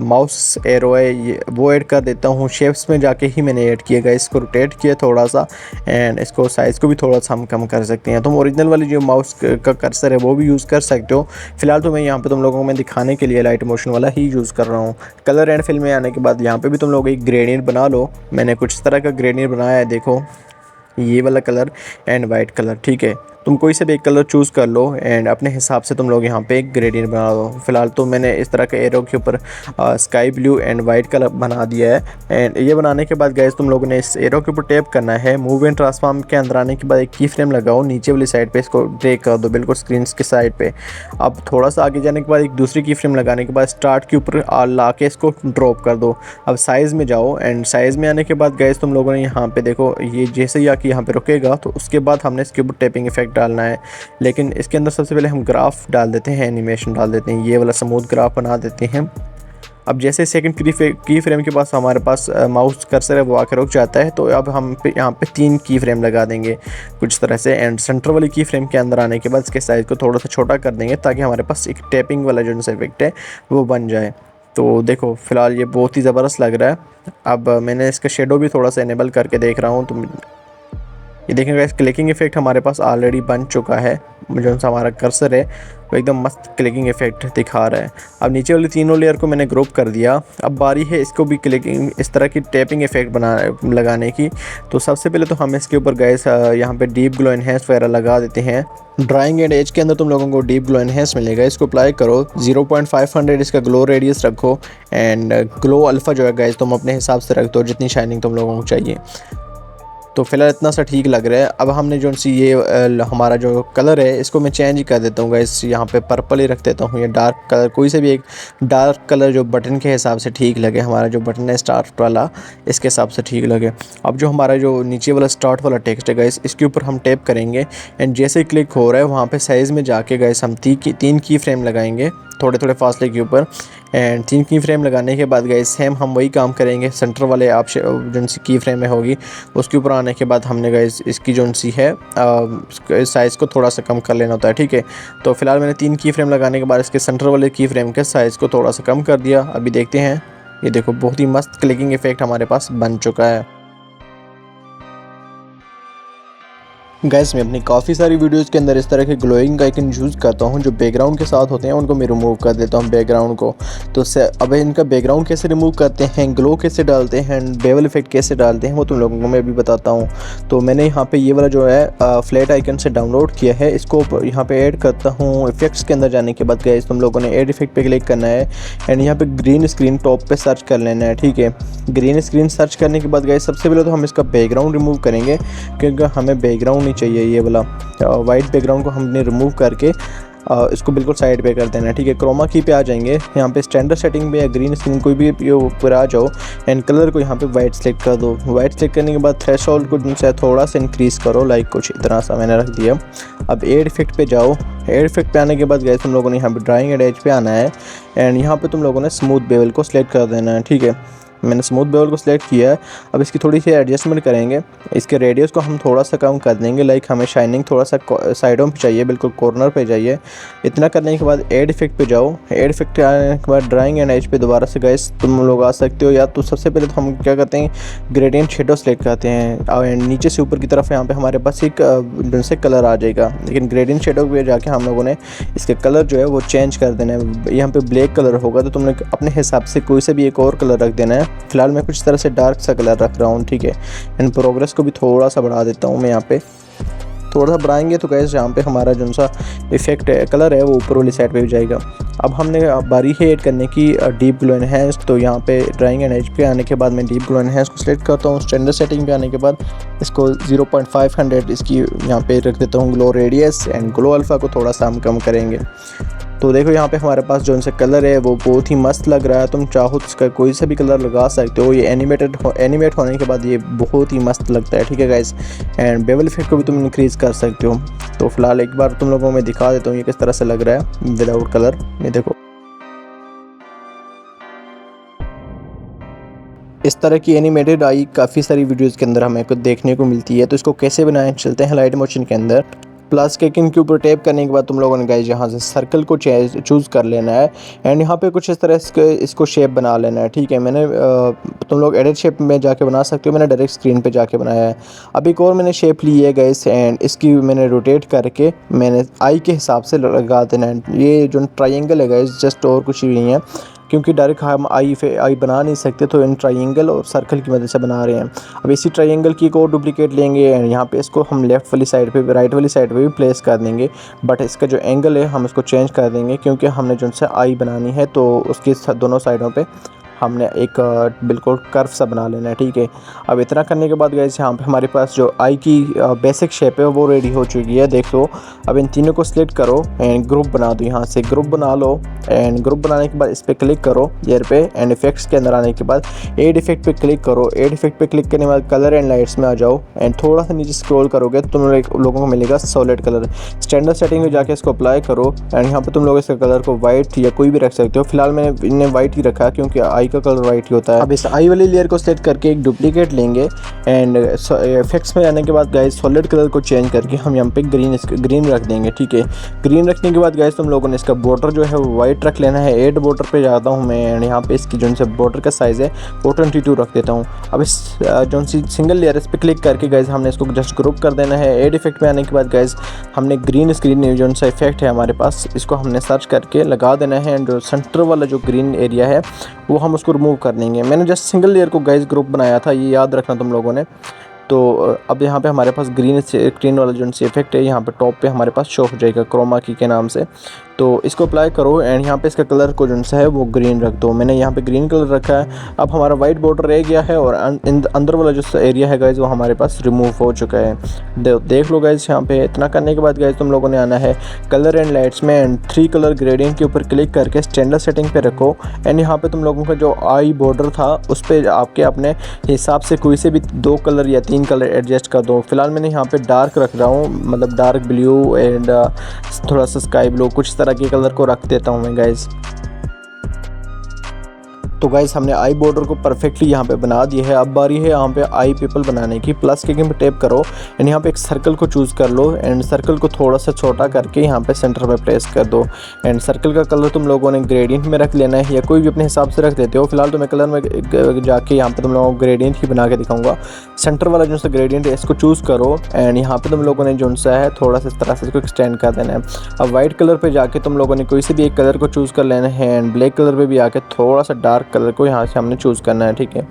माउस एरो है वो ऐड कर देता हूँ। शेप्स में जाके ही मैंने ऐड किया गया, इसको रोटेट किया थोड़ा सा एंड इसको साइज़ को भी थोड़ा सा हम कम कर सकते हैं। तुम ओरिजिनल वाली जो माउस का कर्सर है वो भी यूज़ कर सकते हो। फिलहाल तो मैं यहाँ पे तुम लोगों को मैं दिखाने के लिए लाइट मोशन वाला ही यूज़ कर रहा हूँ। कलर एंड फिल में आने के बाद यहाँ पे भी तुम लोग एक ग्रेडियंट बना लो। मैंने कुछ इस तरह का ग्रेडियंट बनाया है, देखो ये वाला कलर एंड वाइट कलर, ठीक है। तुम कोई से भी एक कलर चूज़ कर लो एंड अपने हिसाब से तुम लोग यहाँ पे एक ग्रेडियंट बना दो। फिलहाल तो मैंने इस तरह के एरो के ऊपर sky blue and white colour बना दिया है एंड ये बनाने के बाद गाइस तुम लोगों ने इस एरो के ऊपर टैप करना है। मूव एंड ट्रांसफॉर्म के अंदर आने के बाद एक की फ्रेम लगाओ, नीचे वाली साइड पे इसको ड्रैग कर दो बिल्कुल स्क्रीन के साइड पे। अब थोड़ा सा आगे जाने के बाद एक दूसरी की फ्रेम लगाने के बाद स्टार्ट के ऊपर ला के इसको ड्रॉप कर दो। अब साइज़ में जाओ एंड साइज़ में आने के बाद गाइस तुम लोगों ने यहाँ पे देखो, ये जैसे ही आके यहाँ पे रुकेगा तो उसके बाद हमने इसके ऊपर टैपिंग इफेक्ट डालना है। लेकिन इसके अंदर सबसे पहले हम ग्राफ डाल देते हैं, एनिमेशन डाल देते हैं, ये वाला स्मूथ ग्राफ बना देते हैं। अब जैसे सेकंड की फ्रेम के पास हमारे पास माउस कर्सर है वो आकर रुक जाता है, तो अब हम यहाँ पे 3 की फ्रेम लगा देंगे कुछ तरह से एंड सेंटर वाली की फ्रेम के अंदर आने के बाद इसके साइज़ को थोड़ा सा छोटा कर देंगे ताकि हमारे पास एक टैपिंग वाला जो इफेक्ट है वो बन जाए। तो देखो फिलहाल ये बहुत ही ज़बरदस्त लग रहा है। अब मैंने इसका शेडो भी थोड़ा सा इनेबल करके देख रहा हूँ, तो ये देखेंगे इस क्लिकिंग इफेक्ट हमारे पास ऑलरेडी बन चुका है। जो सा हमारा कर्सर है वो एकदम मस्त क्लिकिंग इफेक्ट दिखा रहा है। अब नीचे वाली तीनों लेयर को मैंने ग्रुप कर दिया। अब बारी है इसको भी क्लिकिंग इस तरह की टैपिंग इफेक्ट लगाने की। तो सबसे पहले तो हम इसके ऊपर गैस यहाँ पे डीप ग्लो एनहेंस वगैरह लगा देते हैं। ड्राइंग एंड एज के अंदर तुम लोगों को डीप ग्लो एनहेंस मिलेगा, इसको अप्लाई करो। 0.500 इसका ग्लो रेडियस रखो एंड ग्लो अल्फ़ा जो है गैस तुम अपने हिसाब से रख दो जितनी शाइनिंग तुम लोगों को चाहिए। तो फिलहाल इतना सा ठीक लग रहा है। अब हमने जो सी ये हमारा जो कलर है इसको मैं चेंज कर देता हूँ गाइस, यहाँ पे पर्पल ही रख देता हूँ। ये डार्क कलर कोई से भी एक डार्क कलर जो बटन के हिसाब से ठीक लगे, हमारा जो बटन है स्टार्ट वाला इसके हिसाब से ठीक लगे। अब जो हमारा जो नीचे वाला स्टार्ट वाला टेक्स्ट है गाइस इसके ऊपर हम टैप करेंगे एंड जैसे ही क्लिक हो रहा है वहाँ पर साइज़ में जाके गाइस हम 3 की फ्रेम लगाएंगे थोड़े थोड़े फासले के ऊपर। एंड 3 की फ्रेम लगाने के बाद गाइस सेम हम वही काम करेंगे, सेंटर वाले आप जो सी की फ्रेम में होगी उसके ऊपर आने के बाद हमने गाइस इसकी जो सी है साइज़ को थोड़ा सा कम कर लेना होता है, ठीक है। तो फिलहाल मैंने 3 की फ्रेम लगाने के बाद इसके सेंटर वाले की फ्रेम के साइज़ को थोड़ा सा कम कर दिया। अभी देखते हैं, ये देखो बहुत ही मस्त क्लिकिंग इफेक्ट हमारे पास बन चुका है। गाइस मैं अपनी काफ़ी सारी वीडियोस के अंदर इस तरह के ग्लोइंग आइकन यूज़ करता हूँ, जो बैकग्राउंड के साथ होते हैं उनको मैं रिमूव कर देता हूँ बैकग्राउंड को। तो अब इनका बैकग्राउंड कैसे रिमूव करते हैं, ग्लो कैसे डालते हैं, बेवल इफेक्ट कैसे डालते हैं, वो तुम लोगों को मैं भी बताता हूँ। तो मैंने यहाँ पे ये वाला जो है फ्लैट आइकन से डाउनलोड किया है, इसको यहाँ पे ऐड करता हूँ। इफेक्ट्स के अंदर जाने के बाद गाइस तुम लोगों ने ऐड इफेक्ट पे क्लिक करना है एंड यहाँ पे ग्रीन स्क्रीन टॉप पे सर्च कर लेना है, ठीक है। ग्रीन स्क्रीन सर्च करने के बाद गाइस सबसे पहले तो हम इसका बैकग्राउंड रिमूव करेंगे, क्योंकि हमें बैकग्राउंड नहीं चाहिए। ये वाला वाइट बैकग्राउंड को हमने रिमूव करके इसको बिल्कुल साइड पे कर देना है, ठीक है। क्रोमा की पे आ जाएंगे, यहाँ पे स्टैंडर्ड सेटिंग पे या ग्रीन स्क्रीन कोई भी ऊपर आ जाओ एंड कलर को यहाँ पे वाइट सेलेक्ट कर दो। वाइट सेलेक्ट करने के बाद थ्रेशोल्ड को जिनसे थोड़ा सा इंक्रीज़ करो, लाइक कुछ इतना सा मैंने रख दिया। अब एड इफेक्ट पे जाओ। एड इफेक्ट पे आने के बाद गए तुम लोगों ने यहाँ पे ड्राइंग एंड एज पे आना है एंड यहाँ पे तुम लोगों ने स्मूथ बेवल को सिलेक्ट कर देना है, ठीक है। मैंने स्मूथ बेवल को सिलेक्ट किया है। अब इसकी थोड़ी सी एडजस्टमेंट करेंगे, इसके रेडियस को हम थोड़ा सा कम कर देंगे, लाइक हमें शाइनिंग थोड़ा सा साइडों पे चाहिए, बिल्कुल कॉर्नर पे चाहिए। इतना करने के बाद एड इफेक्ट पे जाओ। एड इफेक्ट आने के बाद ड्राइंग एंड एज पे दोबारा से गाइस तुम लोग आ सकते हो, या तो सबसे पहले तो हम क्या करते हैं ग्रेडियंट शेडो सेलेक्ट करते हैं एंड नीचे से ऊपर की तरफ यहाँ पे हमारे पास एक से कलर आ जाएगा, लेकिन ग्रेडियंट शेडो पे जाके हम लोगों ने इसके कलर जो है वो चेंज कर देना है। यहाँ पे ब्लैक कलर होगा तो तुमने अपने हिसाब से कोई से भी एक और कलर रख देना है। फिलहाल मैं कुछ तरह से डार्क सा कलर रख रहा हूँ, ठीक है। एंड प्रोग्रेस को भी थोड़ा सा बढ़ा देता हूँ मैं। यहाँ पे थोड़ा सा बढ़ाएंगे तो गाइस यहाँ पे हमारा जो सा इफेक्ट है कलर है वो ऊपर वाली साइड पे भी जाएगा। अब हमने बारी है ऐड करने की डीप ग्लो एनहेंस। तो यहाँ पे ड्राइंग एंड एज पे आने के बाद मैं डीप ग्लो एनहेंस को सिलेक्ट करता हूँ। स्टैंडर्ड सेटिंग पे आने के बाद इसको 0.500 इसकी यहाँ पे रख देता हूँ glow radius and glow alpha को थोड़ा सा हम कम करेंगे। तो देखो यहाँ पे हमारे पास जो इनसे कलर है वो बहुत ही मस्त लग रहा है। तुम चाहो तो इसका कोई सा भी कलर लगा सकते हो। ये एनिमेट होने के बाद ये बहुत ही मस्त लगता है, ठीक है गाइस। एंड बेवल इफेक्ट को भी तुम इंक्रीज़ कर सकते हो। तो फिलहाल एक बार तुम लोगों को मैं दिखा देता हूँ ये किस तरह से लग रहा है विदाउट कलर। ये देखो इस तरह की एनिमेटेड आई काफ़ी सारी वीडियोज़ के अंदर हमें को देखने को मिलती है। तो इसको कैसे बनाएं चलते हैं लाइट मोशन के अंदर। प्लस के आइकन के ऊपर टैप करने के बाद तुम लोगों ने गाइस यहाँ से सर्कल को चूज़ कर लेना है एंड यहाँ पे कुछ इस तरह इसको शेप बना लेना है, ठीक है। मैंने तुम लोग एडिट शेप में जाके बना सकते हो, मैंने डायरेक्ट स्क्रीन पे जाके बनाया है। अब एक और मैंने शेप ली है गाइस एंड इसकी मैंने रोटेट करके मैंने आई के हिसाब से लगा देना है। ये जो ट्रायंगल है गाइस जस्ट और कुछ भी नहीं है, क्योंकि डायरेक्ट हम आई बना नहीं सकते, तो इन ट्रायंगल और सर्कल की मदद से बना रहे हैं। अब इसी ट्रायंगल की एक और डुप्लीकेट लेंगे एंड यहाँ पे इसको हम लेफ़्ट वाली साइड पे राइट वाली साइड पे भी प्लेस कर देंगे, बट इसका जो एंगल है हम इसको चेंज कर देंगे, क्योंकि हमने जो से आई बनानी है तो उसकी दोनों साइडों पे हमने एक बिल्कुल कर्व सा बना लेना है, ठीक है। अब इतना करने के बाद गाइस यहाँ पे हमारे पास जो आई की बेसिक शेप है वो रेडी हो चुकी है, देख लो। अब इन तीनों को सिलेक्ट करो एंड ग्रुप बना दो। यहाँ से ग्रुप बना लो एंड ग्रुप बनाने के बाद इस पर क्लिक करो लेयर पे एंड इफेक्ट्स के अंदर आने के बाद एड इफेक्ट पे क्लिक करो। एड इफेक्ट पे क्लिक करने के बाद कलर एंड लाइट्स में आ जाओ एंड थोड़ा सा नीचे स्क्रॉल करोगे तो तुम लोगों को मिलेगा सॉलिड कलर। स्टैंडर्ड सेटिंग में जाके इसको अप्लाई करो एंड यहाँ पे तुम लोग इसका कलर को वाइट या कोई भी रख सकते हो। फिलहाल मैंने इन्हें वाइट ही रखा क्योंकि आई का कलर वाइट ही होता है। अब इस आई वाली लेयर को सेलेक्ट करके एक डुप्लीकेट लेंगे एंड इफेक्ट्स में आने के बाद गाइस सॉलिड कलर को चेंज करके हम यहाँ पे ग्रीन रख देंगे, ठीक है। ग्रीन रखने के बाद गाइस तुम लोगों ने इसका बॉर्डर जो है वो वाइट रख लेना है। एड बॉर्डर पे जाता हूँ मैं एंड यहाँ पे इसकी जो से बॉर्डर का साइज़ है वो 22 रख देता हूँ। अब इस जो सी सिंगल लेयर इस पर क्लिक करके गाइस हमने इसको जस्ट ग्रुप कर देना है। एड इफेक्ट में आने के बाद गाइस हमने ग्रीन स्क्रीन जो सा इफेक्ट है हमारे पास इसको हमने सर्च करके लगा देना है एंड जो सेंटर वाला जो ग्रीन एरिया है वो हम उसको रिमूव कर देंगे। मैंने जस्ट सिंगल लेयर को गाइस ग्रुप बनाया था, ये याद रखना तुम लोगों ने। तो अब यहाँ पे हमारे पास ग्रीन स्क्रीन वाला जो इफेक्ट है यहाँ पे टॉप पे हमारे पास शो हो जाएगा क्रोमा की के नाम से। तो इसको अप्लाई करो एंड यहाँ पे इसका कलर को जो है वो ग्रीन रख दो। मैंने यहाँ पे ग्रीन कलर रखा है। अब हमारा वाइट बॉर्डर रह गया है और अंदर वाला जो एरिया है गाइज वो हमारे पास रिमूव हो चुका है। देख लो गाइज यहाँ पे। इतना करने के बाद गाइज तुम लोगों ने आना है कलर एंड लाइट्स में एंड 3 कलर ग्रेडियंट के ऊपर क्लिक करके स्टैंडर्ड सेटिंग पे रखो एंड यहाँ पे तुम लोगों का जो आई बॉर्डर था उस पर आपके अपने हिसाब से कोई से भी 2 कलर या स्किन कलर एडजस्ट कर दूँ। फिलहाल मैंने यहाँ पे डार्क रख रहा हूँ, मतलब डार्क ब्लू एंड थोड़ा सा स्काई ब्लू, कुछ तरह के कलर को रख देता हूँ मैं गाइज़। तो गाइस हमने आई बॉर्डर को परफेक्टली यहाँ पे बना दिया है। अब बारी है यहाँ पे आई पीपल बनाने की। प्लस के पे टैप करो एंड यहाँ पे एक सर्कल को चूज़ कर लो एंड सर्कल को थोड़ा सा छोटा करके यहाँ पे सेंटर में प्लेस कर दो। एंड सर्कल का कलर तुम लोगों ने ग्रेडियंट में रख लेना है या कोई भी अपने हिसाब से रख देते हो। फिलहाल तो मैं कलर में जाके यहाँ पे तुम लोगों को ग्रेडियंट ही बना के दिखाऊंगा। सेंटर वाला जो सा ग्रेडियंट है इसको चूज़ करो एंड यहाँ पे तुम लोगों ने जो सा है थोड़ा सा इस तरह से इसको एक्सटेंड कर देना है। अब वाइट कलर पे जाके तुम लोगों ने कोई से भी एक कलर को चूज़ कर लेना है एंड ब्लैक कलर पे भी आके थोड़ा सा डार्क कलर को यहाँ से हमने चूज़ करना है, ठीक है।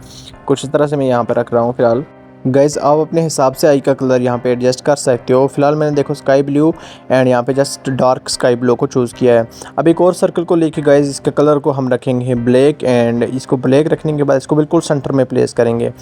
कुछ इस तरह से मैं यहाँ पे रख रहा हूँ फिलहाल। गाइज़ आप अपने हिसाब से आई का कलर यहाँ पे एडजस्ट कर सकते हो। फिलहाल मैंने देखो स्काई ब्लू एंड यहाँ पे जस्ट डार्क स्काई ब्लू को चूज़ किया है। अब एक और सर्कल को लेके गाइज़ इसके कलर को हम रखेंगे ब्लैक एंड इसको ब्लैक रखने के बाद इसको बिल्कुल सेंटर में प्लेस करेंगे।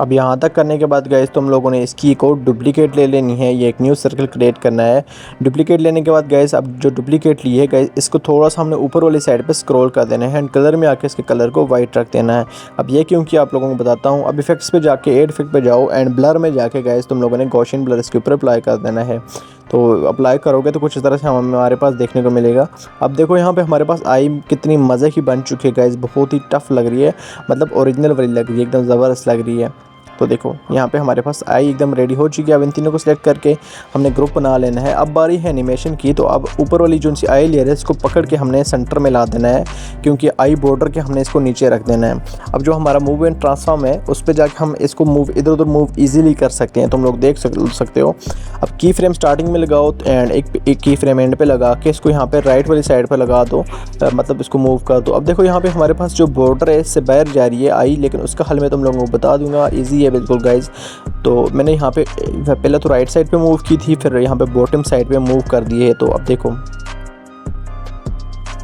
अब यहाँ तक करने के बाद गाइस तुम लोगों ने इसकी को डुप्लीकेट ले लेनी है, ये एक न्यू सर्कल क्रिएट करना है। डुप्लीकेट लेने के बाद गाइस अब जो डुप्लीकेट ली है गाइस इसको थोड़ा सा हमने ऊपर वाली साइड पे स्क्रॉल कर देना है एंड कलर में आके इसके कलर को वाइट रख देना है। अब ये क्योंकि आप लोगों को बताता हूँ। अब इफेक्ट्स पे जाके एड इफेक्ट पे जाओ एंड ब्लर में जाके गाइस तुम लोगों ने गॉसियन ब्लर इसके ऊपर अप्लाई कर देना है। तो अप्लाई करोगे तो कुछ इस तरह से हमारे पास देखने को मिलेगा। अब देखो यहाँ पे हमारे पास आई कितनी मज़े की बन चुकी है गाइस, बहुत ही टफ लग रही है, मतलब ओरिजिनल वाली लग रही है, एकदम ज़बरदस्त लग रही है। तो देखो यहाँ पे हमारे पास आई एकदम रेडी हो चुकी है। अब इन तीनों को सिलेक्ट करके हमने ग्रुप बना लेना है। अब बारी है एनिमेशन की। तो अब ऊपर वाली जो सी आई लेयर है इसको पकड़ के हमने सेंटर में ला देना है, क्योंकि आई बॉर्डर के हमने इसको नीचे रख देना है। अब जो हमारा मूव एंड ट्रांसफॉर्म है उस पर जाके हम इसको मूव इधर उधर मूव ईजिली कर सकते हैं, तुम लोग देख सकते हो। अब की फ्रेम स्टार्टिंग में लगाओ एंड एक की फ्रेम एंड पे लगा के इसको यहाँ पे राइट वाली साइड पे लगा दो, मतलब इसको मूव कर दो। अब देखो यहाँ पे हमारे पास जो बॉर्डर है इससे बाहर जा रही है आई, लेकिन उसका हल मैं तुम लोगों को बता दूंगा, ईजी है बिल्कुल गाइज। तो मैंने यहाँ पे पहले तो राइट साइड पे मूव की थी, फिर यहाँ पे बॉटम साइड पे मूव कर दिए है। तो अब देखो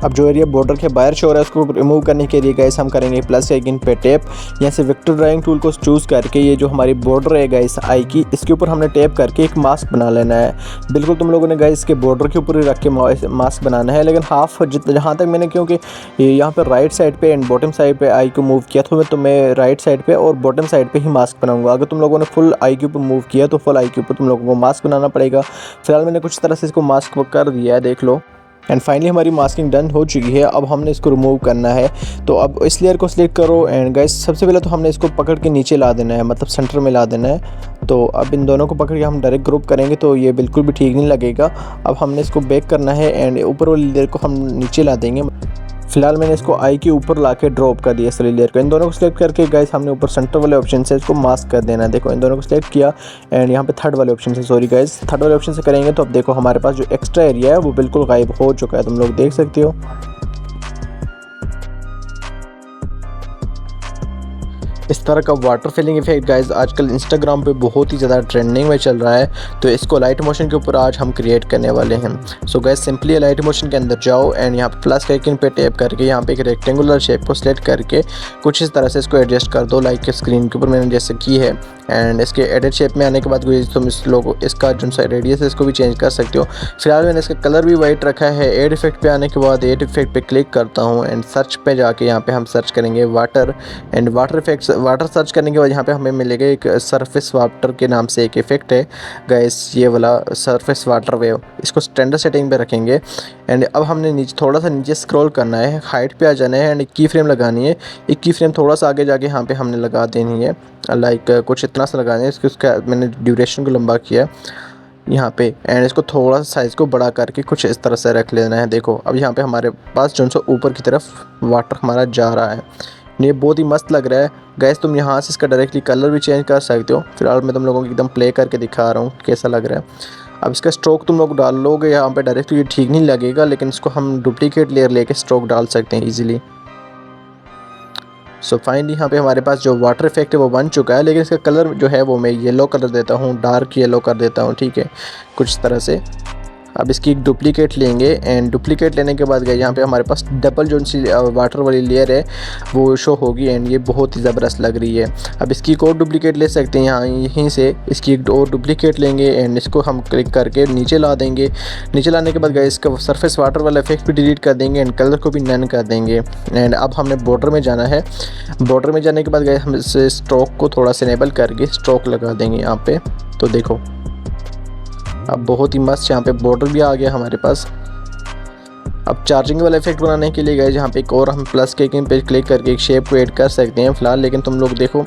अब जो एरिया बॉर्डर के बाहर शो हो रहा है उसको रिमूव करने के लिए गाइस हम करेंगे प्लस के आइकन पे टैप। यहाँ से वेक्टर ड्राइंग टूल को चूज़ करके ये जो हमारी बॉर्डर है गाइस आई की, इसके ऊपर हमने टैप करके एक मास्क बना लेना है। बिल्कुल तुम लोगों ने गाइस इसके बॉर्डर के ऊपर ही रख के मास्क बनाना है, लेकिन हाफ जहाँ तक मैंने, क्योंकि यहाँ पर राइट साइड पे एंड बॉटम साइड पे आई को मूव किया तो मैं राइट साइड पे और बॉटम साइड पे ही मास्क बनाऊंगा। अगर तुम लोगों ने फुल आई के ऊपर मूव किया तो फुल आई के ऊपर तुम लोगों को मास्क बनाना पड़ेगा। फिलहाल मैंने कुछ तरह से इसको मास्क कर दिया है, देख लो। एंड फाइनली हमारी मास्किंग डन हो चुकी है। अब हमने इसको रिमूव करना है। तो अब इस लेयर को सिलेक्ट करो एंड गाइस सबसे पहले तो हमने इसको पकड़ के नीचे ला देना है, मतलब सेंटर में ला देना है। तो अब इन दोनों को पकड़ के हम डायरेक्ट ग्रुप करेंगे तो ये बिल्कुल भी ठीक नहीं लगेगा। अब हमने इसको बैक करना है एंड ऊपर वाली लेयर को हम नीचे ला देंगे। फिलहाल मैंने इसको आई के ऊपर लाके ड्रॉप कर दिया इस वाली लेयर को। इन दोनों को सिलेक्ट करके गाइस हमने ऊपर सेंटर वाले ऑप्शन से इसको मास्क कर देना है। देखो इन दोनों को सिलेक्ट किया एंड यहाँ पे थर्ड वाले ऑप्शन से, सॉरी गाइस, थर्ड वाले ऑप्शन से करेंगे तो अब देखो हमारे पास जो एक्स्ट्रा एरिया है वो बिल्कुल गायब हो चुका है, तुम लोग देख सकते हो। इस तरह का वाटर फिलिंग इफेक्ट गाइस आजकल इंस्टाग्राम पे बहुत ही ज़्यादा ट्रेंडिंग में चल रहा है। तो इसको लाइट मोशन के ऊपर आज हम क्रिएट करने वाले हैं। So guys simply light motion के अंदर जाओ एंड यहाँ पे प्लस के आइकन पे टैप करके यहाँ पे एक रेक्टेंगुलर शेप को सिलेक्ट करके कुछ इस तरह से इसको एडजस्ट कर दो, लाइक स्क्रीन के ऊपर मैंने जैसे की है। एंड इसके एडिट शेप में आने के बाद तुम इस लोगो इसका जो सा रेडियस है इसको भी चेंज कर सकते हो। फिलहाल मैंने इसका कलर भी वाइट रखा है। एड इफेक्ट पे आने के बाद एड इफेक्ट पे क्लिक करता हूँ एंड सर्च पे जाके यहाँ पे हम सर्च करेंगे water and water effects. Water search करने के बाद यहाँ पे हमें मिलेगा एक सरफेस वाटर के नाम से एक इफेक्ट है गाइस, ये वाला सरफेस वाटर वेव। इसको स्टैंडर्ड सेटिंग पे रखेंगे एंड अब हमने नीचे थोड़ा सा नीचे स्क्रॉल करना है, हाइट पे आ जाना है एंड एक की फ्रेम लगानी है। एक की फ्रेम थोड़ा सा आगे जाके यहाँ पे हमने लगा देनी है, लाइक कुछ इतना सा लगाना है। उसका मैंने ड्यूरेशन को लंबा किया यहाँ पे एंड इसको थोड़ा सा साइज़ को बड़ा करके कुछ इस तरह से रख लेना है। देखो अब यहाँ पे हमारे पास जो सा ऊपर की तरफ वाटर हमारा जा रहा है, ये बहुत ही मस्त लग रहा है गैस। तुम यहाँ से इसका डायरेक्टली कलर भी चेंज कर सकते हो। फिलहाल मैं तुम लोगों को एकदम प्ले करके दिखा रहा हूँ कैसा लग रहा है। अब इसका स्ट्रोक तुम लोग डाल लोगे यहाँ पे डायरेक्ट, तो ये ठीक नहीं लगेगा, लेकिन इसको हम डुप्लीकेट लेयर लेके स्ट्रोक डाल सकते हैं ईजिली। सो फाइनली यहाँ पे हमारे पास जो वाटर इफेक्ट है वो बन चुका है, लेकिन इसका कलर जो है वो मैं येलो कलर देता हूँ, डार्क येलो कर देता हूँ, ठीक है, कुछ तरह से। अब इसकी एक डुप्लीकेट लेंगे एंड डुप्लीकेट लेने के बाद यहाँ पे हमारे पास डबल जो सी वाटर वाली लेयर है वो शो होगी एंड ये बहुत ही ज़बरदस्त लग रही है। अब इसकी एक और डुप्लीकेट ले सकते हैं यहाँ यहीं से, इसकी एक और डुप्लीकेट लेंगे एंड इसको हम क्लिक करके नीचे ला देंगे। नीचे लाने के बाद गाइस इसका सरफेस वाटर वाला इफेक्ट भी डिलीट कर देंगे एंड कलर को भी नन कर देंगे। एंड अब हमने बॉर्डर में जाना है। बॉर्डर में जाने के बाद गाइस हम इस स्ट्रोक को थोड़ा सा इनेबल करके स्ट्रोक लगा देंगे यहाँ पे। तो देखो अब बहुत ही मस्त यहाँ पे बॉर्डर भी आ गया हमारे पास। अब चार्जिंग वाला इफेक्ट बनाने के लिए गए जहाँ पे एक और हम प्लस के आइकन पे क्लिक करके एक शेप को ऐड कर सकते हैं फ़िलहाल, लेकिन तुम लोग देखो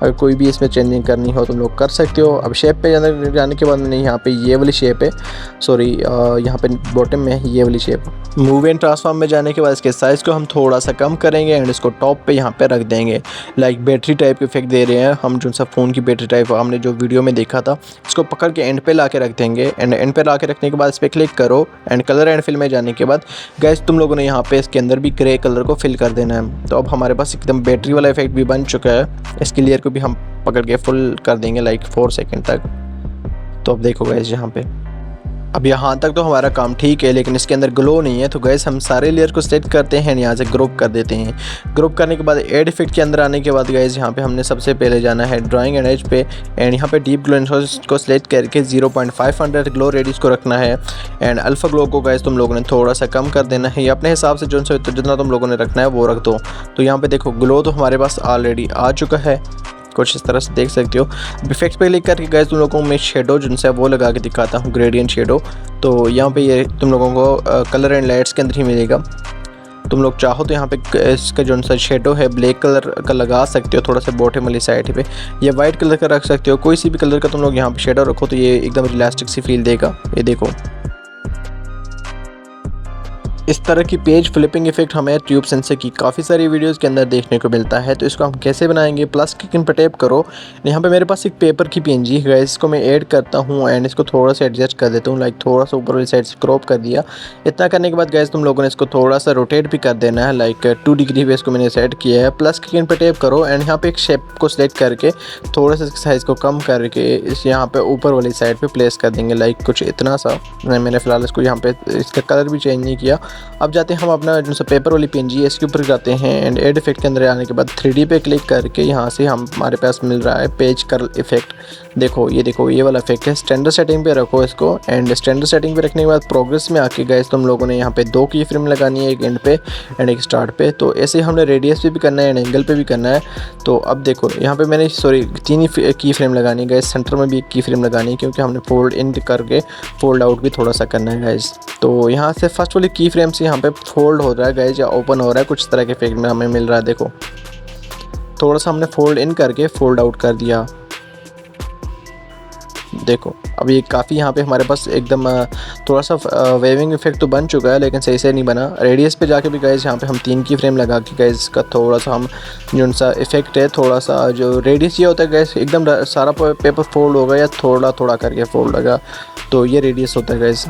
अगर कोई भी इसमें चेंजिंग करनी हो तुम लोग कर सकते हो। अब शेप पे जाने के बाद मैंने यहाँ पे ये वाली शेप है, सॉरी यहाँ पे बॉटम में है ये वाली शेप। मूव एंड ट्रांसफॉर्म में जाने के बाद इसके साइज़ को हम थोड़ा सा कम करेंगे एंड इसको टॉप पे यहाँ पे रख देंगे। लाइक बैटरी टाइप के इफेक्ट दे रहे हैं हम, जो सा फ़ोन की बैटरी टाइप हमने जो वीडियो में देखा था, इसको पकड़ के एंड पे ला के रख देंगे। एंड एंड पे ला के रखने के बाद इस पर क्लिक करो एंड कलर एंड फिल में जाने के बाद गैस तुम लोगों ने यहाँ पे इसके अंदर भी ग्रे कलर को फिल कर देना है। तो अब हमारे पास एकदम बैटरी वाला इफेक्ट भी बन चुका है। इसकी लेयर को भी हम पकड़ के फुल कर देंगे लाइक 4 सेकंड तक। तो अब देखो गैस यहाँ पे अब यहाँ तक तो हमारा काम ठीक है, लेकिन इसके अंदर ग्लो नहीं है। तो गैस हम सारे लेयर को सेलेक्ट करते हैं, यहाँ से ग्रुप कर देते हैं। ग्रुप करने के बाद एड इफेक्ट के अंदर आने के बाद गैस यहाँ पे हमने सबसे पहले जाना है ड्राइंग एंड एज पे एंड यहाँ पे डीप ग्लो को सेलेक्ट करके 0.500 ग्लो रेडियस को रखना है एंड अल्फा ग्लो को गैस तुम लोगों ने थोड़ा सा कम कर देना है। ये अपने हिसाब से जो जितना तुम लोगों ने रखना है वो रख दो। तो यहाँ पे देखो ग्लो तो हमारे पास ऑलरेडी आ चुका है, कुछ इस तरह से देख सकते हो। इफेक्ट्स पे क्लिक करके गाइस तुम लोगों को मैं शेडो जिनसे वो लगा के दिखाता हूँ, ग्रेडियंट शेडो। तो यहाँ पे ये तुम लोगों को कलर एंड लाइट्स के अंदर ही मिलेगा। तुम लोग चाहो तो यहाँ पे इसका जो सा शेडो है ब्लैक कलर का लगा सकते हो थोड़ा सा बॉटम वाली साइड पे, या वाइट कलर का रख सकते हो। कोई सी भी कलर का तुम लोग यहाँ पे शेडो रखो तो ये एकदम रियलिस्टिक सी फील देगा। ये देखो इस तरह की पेज फ्लिपिंग इफेक्ट हमें ट्यूब सेंसर की काफ़ी सारी वीडियोस के अंदर देखने को मिलता है। तो इसको हम कैसे बनाएंगे, प्लस के आइकन पर टैप करो। यहाँ पे मेरे पास एक पेपर की पीएनजी है, इसको मैं ऐड करता हूँ एंड इसको थोड़ा सा एडजस्ट कर देता हूँ, लाइक थोड़ा सा ऊपर वाली साइड से क्रॉप कर दिया। इतना करने के बाद गैस तुम लोगों ने इसको थोड़ा सा रोटेट भी कर देना है, लाइक 2 डिग्री पे इसको मैंने सेट किया है। प्लस के आइकन पर टैप करो एंड यहाँ पे एक शेप को सिलेक्ट करके थोड़ा सा साइज़ को कम करके इस यहाँ पे ऊपर वाली साइड पे प्लेस कर देंगे, लाइक कुछ इतना सा। मैंने फ़िलहाल इसको यहाँ पे इसका कलर भी चेंज नहीं किया। अब जाते हैं हम अपना जो सा पेपर वाली पीएनजी है इसके ऊपर जाते हैं एंड एड इफेक्ट के अंदर आने के बाद 3D पे क्लिक करके यहाँ से हमारे पास मिल रहा है पेज कर्ल इफेक्ट। देखो ये वाला इफेक्ट है। स्टैंडर्ड सेटिंग पे रखो इसको एंड स्टैंडर्ड सेटिंग पे रखने के बाद प्रोग्रेस में आके गए तुम लोगों ने यहाँ पे 2 की फ्रेम लगानी है, एक एंड पे एंड एक स्टार्ट पे। तो ऐसे हमने रेडियस पे भी करना है एंड एंगल पे भी करना है। तो अब देखो यहाँ पे मैंने 3 ही की फ्रेम लगानी है गैस, सेंटर में भी एक की फ्रेम लगानी है क्योंकि हमने फोल्ड इन करके फोल्ड आउट भी थोड़ा सा करना है गैस। तो यहाँ से फर्स्ट वाली की फ्रेम से यहाँ पे फोल्ड हो रहा है गैस या ओपन हो रहा है, कुछ तरह के इफेक्ट में हमें मिल रहा है। देखो थोड़ा सा हमने फोल्ड इन करके फोल्ड आउट कर दिया। देखो अब ये काफ़ी यहाँ पे हमारे पास एकदम थोड़ा सा वेविंग इफेक्ट तो बन चुका है, लेकिन सही से नहीं बना। रेडियस पे जाके भी गैस यहाँ पे हम 3 की फ्रेम लगा के गैस का थोड़ा सा हम जो सा इफेक्ट है, थोड़ा सा जो रेडियस ये होता है गैस एकदम सारा पेपर फोल्ड होगा या थोड़ा थोड़ा करके फोल्ड होगा, तो ये रेडियस होता है गैस।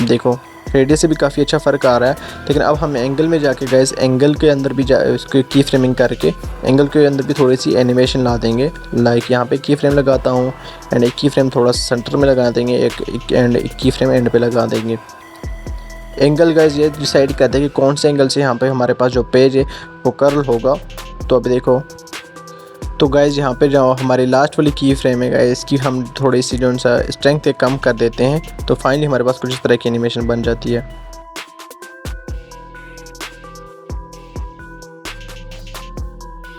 देखो रेडियस से भी काफ़ी अच्छा फ़र्क आ रहा है। लेकिन अब हम एंगल में जाके गैस एंगल के अंदर भी उसकी की फ्रेमिंग करके एंगल के अंदर भी थोड़ी सी एनिमेशन ला देंगे। लाइक यहाँ पे की फ्रेम लगाता हूँ एंड एक की फ्रेम थोड़ा सा सेंटर में लगा देंगे, एक की फ्रेम एंड पे लगा देंगे। एंगल गैस ये डिसाइड करते हैं कि कौन से एंगल से यहाँ पे हमारे पास जो पेज है वो कर्ल होगा। तो अब देखो तो गाइज़ यहाँ पे जो हमारी लास्ट वाली की फ्रेम है गाइज़ इसकी हम थोड़ी सी जो सा स्ट्रेंथ कम कर देते हैं। तो फाइनली हमारे पास कुछ इस तरह की एनिमेशन बन जाती है।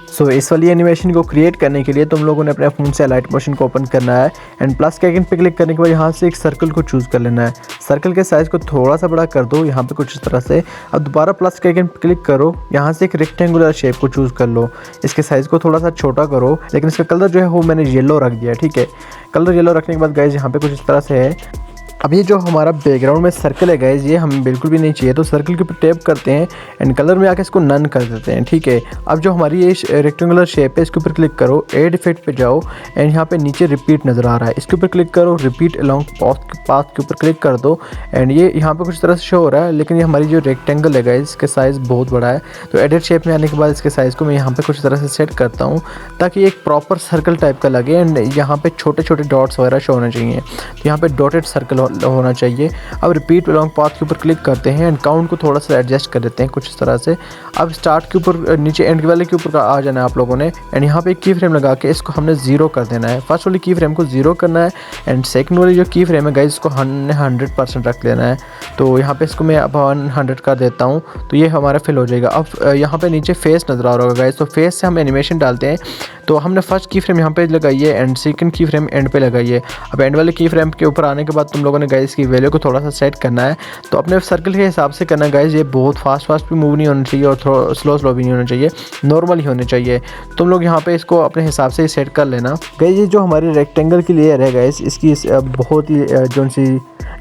सो इस वाली एनिमेशन को क्रिएट करने के लिए तुम लोगों ने अपने फ़ोन से लाइट मोशन को ओपन करना है एंड प्लस के आइकन पे क्लिक करने के बाद यहाँ से एक सर्कल को चूज़ कर लेना है। सर्कल के साइज़ को थोड़ा सा बड़ा कर दो यहाँ पे कुछ इस तरह से। अब दोबारा प्लस के आइकन पे क्लिक करो, यहाँ से एक रेक्टेंगुलर शेप को चूज़ कर लो। इसके साइज़ को थोड़ा सा छोटा करो, लेकिन इसका कलर जो है वो मैंने येलो रख दिया, ठीक है। कलर येलो रखने के बाद गाइस यहाँ पे कुछ इस तरह से है। अब ये जो हमारा बैकग्राउंड में सर्कल है गाइस ये हमें बिल्कुल भी नहीं चाहिए, तो सर्कल के ऊपर टैप करते हैं एंड कलर में आके इसको नन कर देते हैं, ठीक है। अब जो हमारी ये रेक्टेंगुलर शेप है इसके ऊपर क्लिक करो, एड इफेक्ट पे जाओ एंड यहाँ पे नीचे रिपीट नज़र आ रहा है, इसके ऊपर क्लिक करो, रिपीट अलोंग पाथ के ऊपर क्लिक कर दो एंड ये यहाँ पे कुछ तरह से शो हो रहा है। लेकिन ये हमारी जो रेक्टेंगल है गाइस इसका साइज़ बहुत बड़ा है, तो एडिट शेप में आने के बाद इसके साइज़ को मैं यहाँ पे कुछ तरह से सेट करता हूँ ताकि एक प्रॉपर सर्कल टाइप का लगे एंड यहाँ पे छोटे छोटे डॉट्स वगैरह शो होने चाहिए। तो यहाँ पे डॉटेड सर्कल होना चाहिए। अब रिपीट लॉन्ग पाथ के ऊपर क्लिक करते हैं एंड काउंट को थोड़ा सा एडजस्ट कर देते हैं कुछ इस तरह से। अब स्टार्ट के ऊपर नीचे एंड वाले के ऊपर आ जाना है आप लोगों ने एंड यहाँ पे की फ्रेम लगा के इसको हमने 0 कर देना है। फर्स्ट वाली की फ्रेम को 0 करना है एंड सेकंड वाली जो की फ्रेम है गाइस इसको 100% रख लेना है। तो यहाँ पे इसको मैं अब 100 कर देता हूँ तो ये हमारा फिल हो जाएगा। अब यहाँ पे नीचे फेस नज़र आ रहा होगा गाइस, तो फेस से हम एनिमेशन डालते हैं। तो हमने फर्स्ट की फ्रेम यहाँ पे लगाई है एंड सेकंड की फ्रेम एंड पे लगाई है। अब एंड वाले की फ्रेम के ऊपर आने के बाद तुम लोगों ने गाइस की वैल्यू को थोड़ा सा सेट करना है। तो अपने सर्कल के हिसाब से करना है गाइस, ये बहुत फास्ट भी मूव नहीं होना चाहिए और थोड़ा स्लो भी नहीं होना चाहिए, नॉर्मल ही होने चाहिए। तुम लोग यहाँ पे इसको अपने हिसाब से सेट कर लेना गाइस। ये जो हमारी रेक्टेंगल की लेयर है गाइस इसकी बहुत ही जो सी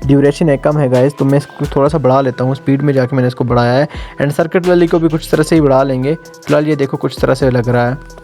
ड्यूरेशन है कम है गाइस, तो मैं इसको थोड़ा सा बढ़ा लेता हूँ। स्पीड में जाके मैंने इसको बढ़ाया है एंड सर्किट वाली को भी कुछ तरह से ही बढ़ा लेंगे। फिलहाल ये देखो कुछ तरह से लग रहा है।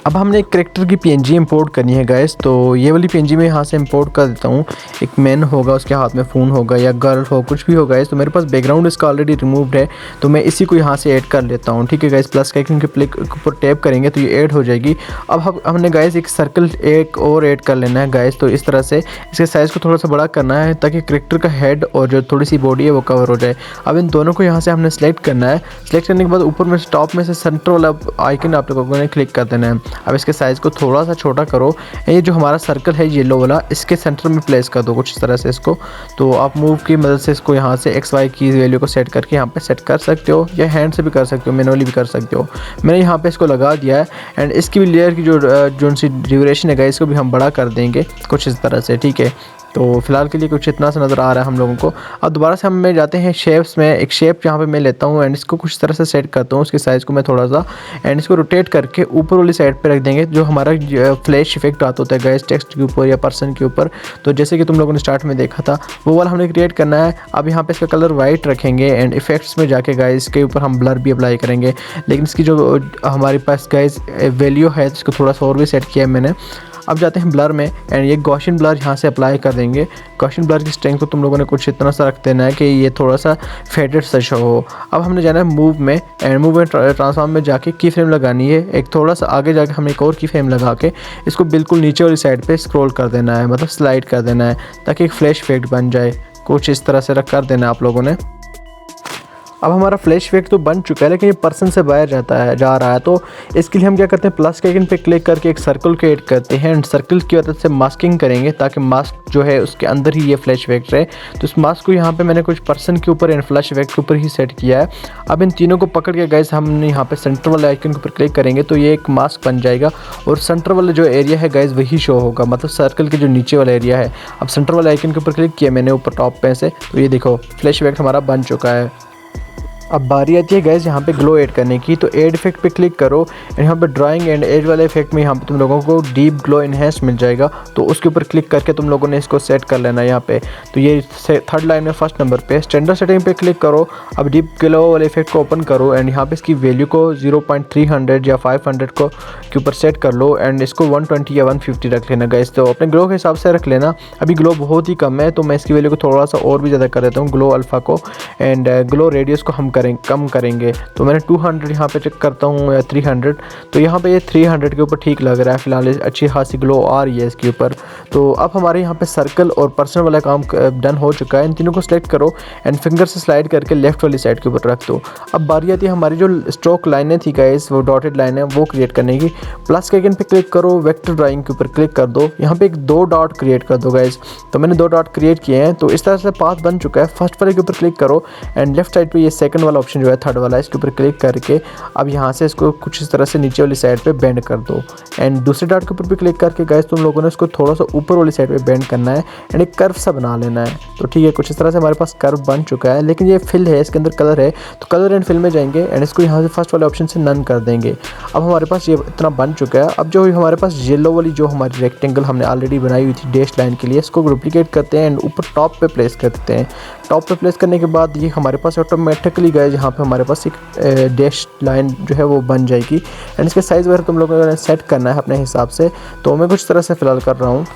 अब हमने एक करेक्टर की PNG इंपोर्ट करनी है गाइस, तो ये वाली PNG मैं यहाँ से इंपोर्ट कर देता हूँ। एक मैन होगा, उसके हाथ में फ़ोन होगा या गर्ल हो, कुछ भी होगा गाइस। तो मेरे पास बैकग्राउंड इसका ऑलरेडी रिमूव्ड है तो मैं इसी को यहाँ से ऐड कर लेता हूँ। ठीक है गाइस, प्लस का आइकन के क्लिक ऊपर टैप करेंगे तो ये ऐड हो जाएगी। अब हमने गाइस एक सर्कल एक और ऐड कर लेना है गाइस। तो इस तरह से इसके साइज़ को थोड़ा सा बड़ा करना है ताकि करेक्टर का हेड और जो थोड़ी सी बॉडी है वो कवर हो जाए। अब इन दोनों को यहाँ से हमने सेलेक्ट करना है। सेलेक्ट करने के बाद ऊपर में टॉप में से सेंटर वाला आइकन आप लोगों ने क्लिक कर देना है। अब इसके साइज़ को थोड़ा सा छोटा करो। ये जो हमारा सर्कल है येलो वाला इसके सेंटर में प्लेस कर दो कुछ इस तरह से इसको। तो आप मूव की मदद से इसको यहाँ से XY की वैल्यू को सेट करके यहाँ पे सेट कर सकते हो या हैंड से भी कर सकते हो, मैनुअली भी कर सकते हो। मैंने यहाँ पे इसको लगा दिया है एंड इसकी भी लेयर की जो सी ड्यूरेशन है इसको भी हम बड़ा कर देंगे कुछ इस तरह से। ठीक है, तो फिलहाल के लिए कुछ इतना सा नज़र आ रहा है हम लोगों को। अब दोबारा से हम जाते हैं शेप्स में। एक शेप यहाँ पे मैं लेता हूँ एंड इसको कुछ तरह से सेट करता हूँ, उसके साइज़ को मैं थोड़ा सा एंड इसको रोटेट करके ऊपर वाली साइड पे रख देंगे। जो हमारा फ्लैश इफेक्ट आता होता है गाइस टेक्स्ट के ऊपर या पर्सन के ऊपर, तो जैसे कि तुम लोगों ने स्टार्ट में देखा था वो वाला हमने क्रिएट करना है। अब यहाँ पे इसका कलर वाइट रखेंगे एंड इफेक्ट्स में जाके गाइस के ऊपर हम ब्लर भी अप्लाई करेंगे। लेकिन इसकी जो हमारे पास गाइस वैल्यू है इसको थोड़ा सा और भी सेट किया है मैंने। अब जाते हैं ब्लर में एंड ये गॉसियन ब्लर यहाँ से अप्लाई कर देंगे। गॉसियन ब्लर की स्ट्रेंथ को तुम लोगों ने कुछ इतना सा रख देना है कि ये थोड़ा सा फेडेड सा शो हो। अब हमने जाना है मूव में एंड मूव में ट्रांसफॉर्म में जाके की फ्रेम लगानी है। एक थोड़ा सा आगे जाके हमें एक और की फ्रेम लगा के इसको बिल्कुल नीचे वाली साइड पे स्क्रॉल कर देना है, मतलब स्लाइड कर देना है ताकि एक फ्लैश इफेक्ट बन जाए। कुछ इस तरह से कर देना है आप लोगों ने। अब हमारा फ्लैश इफेक्ट तो बन चुका है लेकिन ये पर्सन से बाहर जा रहा है। तो इसके लिए हम क्या करते हैं, प्लस के आइकन पे क्लिक करके एक सर्कल को ऐड करते हैं एंड सर्कल की मदद से मास्किंग करेंगे ताकि मास्क जो है उसके अंदर ही ये फ्लैश इफेक्ट रहे। तो इस मास्क को यहाँ पे मैंने कुछ पर्सन के ऊपर एंड फ्लैश इफेक्ट के ऊपर ही सेट किया है। अब इन तीनों को पकड़ के गाइस हमने यहाँ पे सेंटर वाले आइकन के ऊपर क्लिक करेंगे तो ये एक मास्क बन जाएगा और सेंटर वाला जो एरिया है गाइस वही शो होगा, मतलब सर्कल के जो नीचे वाला एरिया है। अब सेंटर वाले आइकन के ऊपर क्लिक किया मैंने ऊपर टॉप पे से, तो ये देखो फ्लैश इफेक्ट हमारा बन चुका है। अब बारी आती है गैस यहाँ पे ग्लो ऐड करने की। तो ऐड इफेक्ट पे क्लिक करो एंड यहाँ पे ड्राइंग एंड एज वाले इफेक्ट में यहाँ पे तुम लोगों को डीप ग्लो इनहेंस मिल जाएगा। तो उसके ऊपर क्लिक करके तुम लोगों ने इसको सेट कर लेना है यहाँ पे। तो ये थर्ड लाइन में फर्स्ट नंबर पे स्टैंडर्ड सेटिंग पे क्लिक करो। अब डीप ग्लो वाले इफेक्ट को ओपन करो एंड यहाँ पे इसकी वैल्यू को 0.300 या 500 को के ऊपर सेट कर लो एंड इसको 120 या 150 रख लेना गाइस। तो अपने ग्लो के हिसाब से रख लेना। अभी ग्लो बहुत ही कम है तो मैं इसकी वैल्यू को थोड़ा सा और भी ज़्यादा कर देता हूँ, ग्लो अल्फ़ा को, एंड ग्लो रेडियस को हम कम करेंगे। तो मैंने 200 यहाँ पे चेक करता हूँ या 300। तो यहाँ पे ये 300 के ऊपर ठीक लग रहा है। फिलहाल अच्छी खासी ग्लो आ रही है इसके ऊपर। तो अब हमारे यहाँ पे सर्कल और पर्सन वाला काम डन हो चुका है। इन तीनों को सिलेक्ट करो एंड फिंगर से स्लाइड करके लेफ्ट वाली साइड के ऊपर रख दो। अब बारी आती है हमारी जो स्ट्रोक लाइनें थी गाइस, वो डॉटेड लाइन है वो क्रिएट करने की। प्लस के आइकन पे क्लिक करो, वेक्टर ड्राइंग के ऊपर क्लिक कर दो, यहाँ पे एक 2 डॉट क्रिएट कर दो गाइस। तो मैंने 2 डॉट क्रिएट किए हैं। तो इस तरह से पाथ बन चुका है। फर्स्ट वाले के ऊपर क्लिक करो एंड लेफ्ट साइड पे ये सेकंड वाला ऑप्शन जो है थर्ड वाला, इसके ऊपर क्लिक करके अब यहाँ से इसको कुछ इस तरह से नीचे वाली साइड पे बेंड कर दो एंड दूसरे डॉट के ऊपर भी क्लिक करके गाइस तुम लोगों ने इसको थोड़ा सा ऊपर वाली साइड पे बेंड करना है एंड एक कर्व सा बना लेना है। तो ठीक है, कुछ इस तरह से हमारे पास कर्व बन चुका है। लेकिन ये फिल है, इसके अंदर कलर है, तो कलर एंड फिल में जाएंगे एंड इसको यहाँ से फर्स्ट वाले ऑप्शन से नन कर देंगे। अब हमारे पास ये इतना बन चुका है। अब जो हमारे पास येलो वाली जो हमारी रेक्टेंगल हमने ऑलरेडी बनाई हुई थी डैश लाइन के लिए, इसको डुप्लीकेट करते हैं एंड ऊपर टॉप पे प्लेस करते हैं। टॉप पे प्लेस करने के बाद ये हमारे पास ऑटोमेटिकली गए यहाँ पे हमारे पास एक डैश लाइन जो है वो बन जाएगी एंड इसके साइज़ वगैरह तुम लोगों ने सेट करना है अपने हिसाब से। तो मैं कुछ तरह से फ़िलहाल कर रहा हूँ।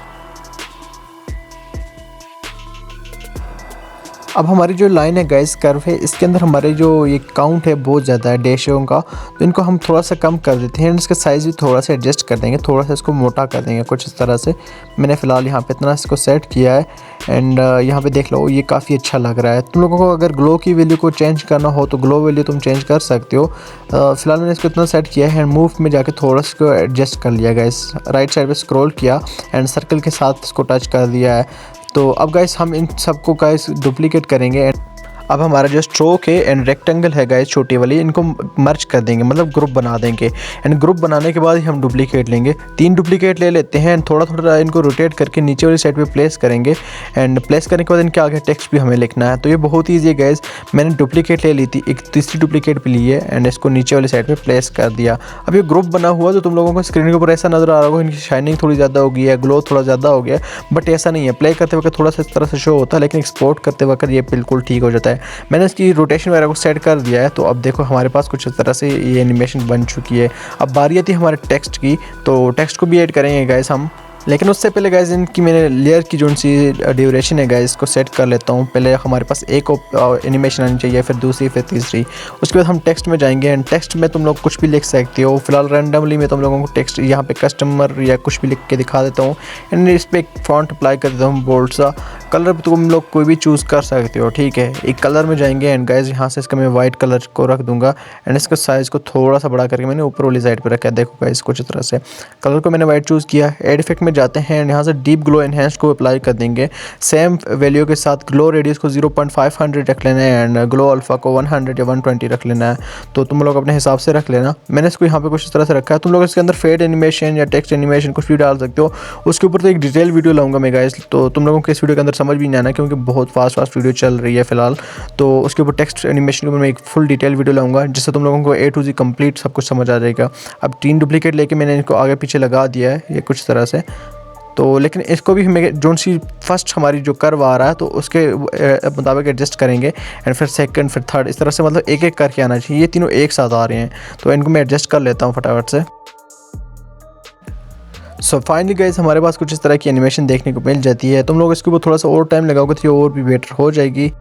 अब हमारी जो लाइन है गाइस कर्व है, इसके अंदर हमारे जो ये काउंट है बहुत ज़्यादा है डैशों का, तो इनको हम थोड़ा सा कम कर देते हैं एंड इसका साइज़ भी थोड़ा सा एडजस्ट कर देंगे, थोड़ा सा इसको मोटा कर देंगे कुछ इस तरह से। मैंने फ़िलहाल यहाँ पे इतना इसको सेट किया है एंड यहाँ पे देख लो ये काफ़ी अच्छा लग रहा है। तुम लोगों को अगर ग्लो की वैल्यू को चेंज करना हो तो ग्लो वैल्यू तुम चेंज कर सकते हो। फ़िलहाल मैंने इसको इतना सेट किया है एंड मूव में जाके थोड़ा सा इसको एडजस्ट कर लिया गाइस, राइट साइड पे स्क्रॉल किया एंड सर्कल के साथ इसको टच कर दिया है। तो अब गाइस हम इन सबको गाइस डुप्लीकेट करेंगे। अब हमारा जो स्ट्रोक है एंड रेक्टेंगल है गाइस छोटी वाली, इनको मर्ज कर देंगे, मतलब ग्रुप बना देंगे एंड ग्रुप बनाने के बाद ही हम डुप्लीकेट लेंगे। 3 डुप्लीकेट ले लेते हैं एंड थोड़ा थोड़ा इनको रोटेट करके नीचे वाली साइड पे प्लेस करेंगे एंड प्लेस करने के बाद इनके आगे टेक्स्ट भी हमें लिखना है। तो ये बहुत ईजी है गाइस। मैंने डुप्लीकेट ले ली थी, एक तीसरी डुप्लीकेट भी ली है एंड इसको नीचे वाली साइड पर प्लेस कर दिया। अब ये ग्रुप बना हुआ तो तुम लोगों को स्क्रीन के ऊपर ऐसा नज़र आ रहा होगा इनकी शाइनिंग थोड़ी ज़्यादा हो गई है, ग्लो थोड़ा ज़्यादा हो गया, बट ऐसा नहीं है। प्ले करते वक्त थोड़ा सा इस तरह से शो होता है लेकिन एक्सपोर्ट करते वक्त ये बिल्कुल ठीक हो जाता है। मैंने इसकी रोटेशन वगैरह को सेट कर दिया है, तो अब देखो हमारे पास कुछ इस तरह से ये एनिमेशन बन चुकी है। अब बारी आती है हमारे टेक्स्ट की, तो टेक्स्ट को भी ऐड करेंगे गाइस हम, लेकिन उससे पहले गाइस इनकी मैंने लेयर की जो सी ड्यूरेशन है गाइस इसको सेट कर लेता हूँ। पहले हमारे पास एक एनिमेशन आनी चाहिए, फिर दूसरी, फिर तीसरी, उसके बाद हम टेक्स्ट में जाएंगे एंड टेक्स्ट में तुम लोग कुछ भी लिख सकते हो। फिलहाल रैंडमली मैं तुम लोगों को टेक्स्ट यहाँ पे कस्टमर या कुछ भी लिख के दिखा देता हूँ एंड इस पर एक फॉन्ट अप्लाई कर देता हूँ बोल्ड सा। कलर तुम लोग कोई भी चूज़ कर सकते हो, ठीक है। एक कलर में जाएंगे एंड गाइस यहाँ से इसका मैं वाइट कलर को रख दूंगा एंड इसका साइज़ को थोड़ा सा बड़ा करके मैंने ऊपर वाली साइड पर रखा है। देखो गाइस कुछ इस तरह से कलर को मैंने वाइट चूज़ किया। एड इफेक्ट में जाते हैं एंड यहाँ से डीप ग्लो एनहेंस को अप्लाई कर देंगे। सेम वैल्यू के साथ ग्लो रेडियस को 0.500 रख लेना है एंड ग्लो अल्फा को 100 या 120 रख लेना है। तो तुम लोग अपने हिसाब से रख लेना। मैंने इसको यहाँ पे कुछ इस तरह से रखा है। तुम लोग इसके अंदर फेड एनिमेशन या टेक्स्ट एनिमेशन कुछ भी डाल सकते हो। उसके ऊपर तो एक डिटेल वीडियो लाऊंगा मैं गाइस, तो तुम लोगों को इस वीडियो के अंदर समझ भी नहीं आना क्योंकि बहुत फास्ट वीडियो चल रही है फिलहाल। तो उसके ऊपर टेक्स्ट एनिमेशन के ऊपर मैं एक फुल डिटेल वीडियो लाऊंगा जिससे तुम लोगों को A to Z कंप्लीट सब कुछ समझ आ जाएगा। अब 3 डुप्लीकेट लेके मैंने इनको आगे पीछे लगा दिया है ये कुछ तरह से। तो लेकिन इसको भी हमें जो सी फर्स्ट हमारी जो कर्व आ रहा है तो उसके मुताबिक एडजस्ट करेंगे एंड फिर सेकंड, फिर थर्ड, इस तरह से मतलब एक एक करके आना चाहिए। ये तीनों एक साथ आ रहे हैं तो इनको मैं एडजस्ट कर लेता हूँ फटाफट से। सो फाइनली गाइस हमारे पास कुछ इस तरह की एनिमेशन देखने को मिल जाती है। तुम लोग इसके ऊपर थोड़ा सा और टाइम लगाओगे तो ये और भी बेटर हो जाएगी।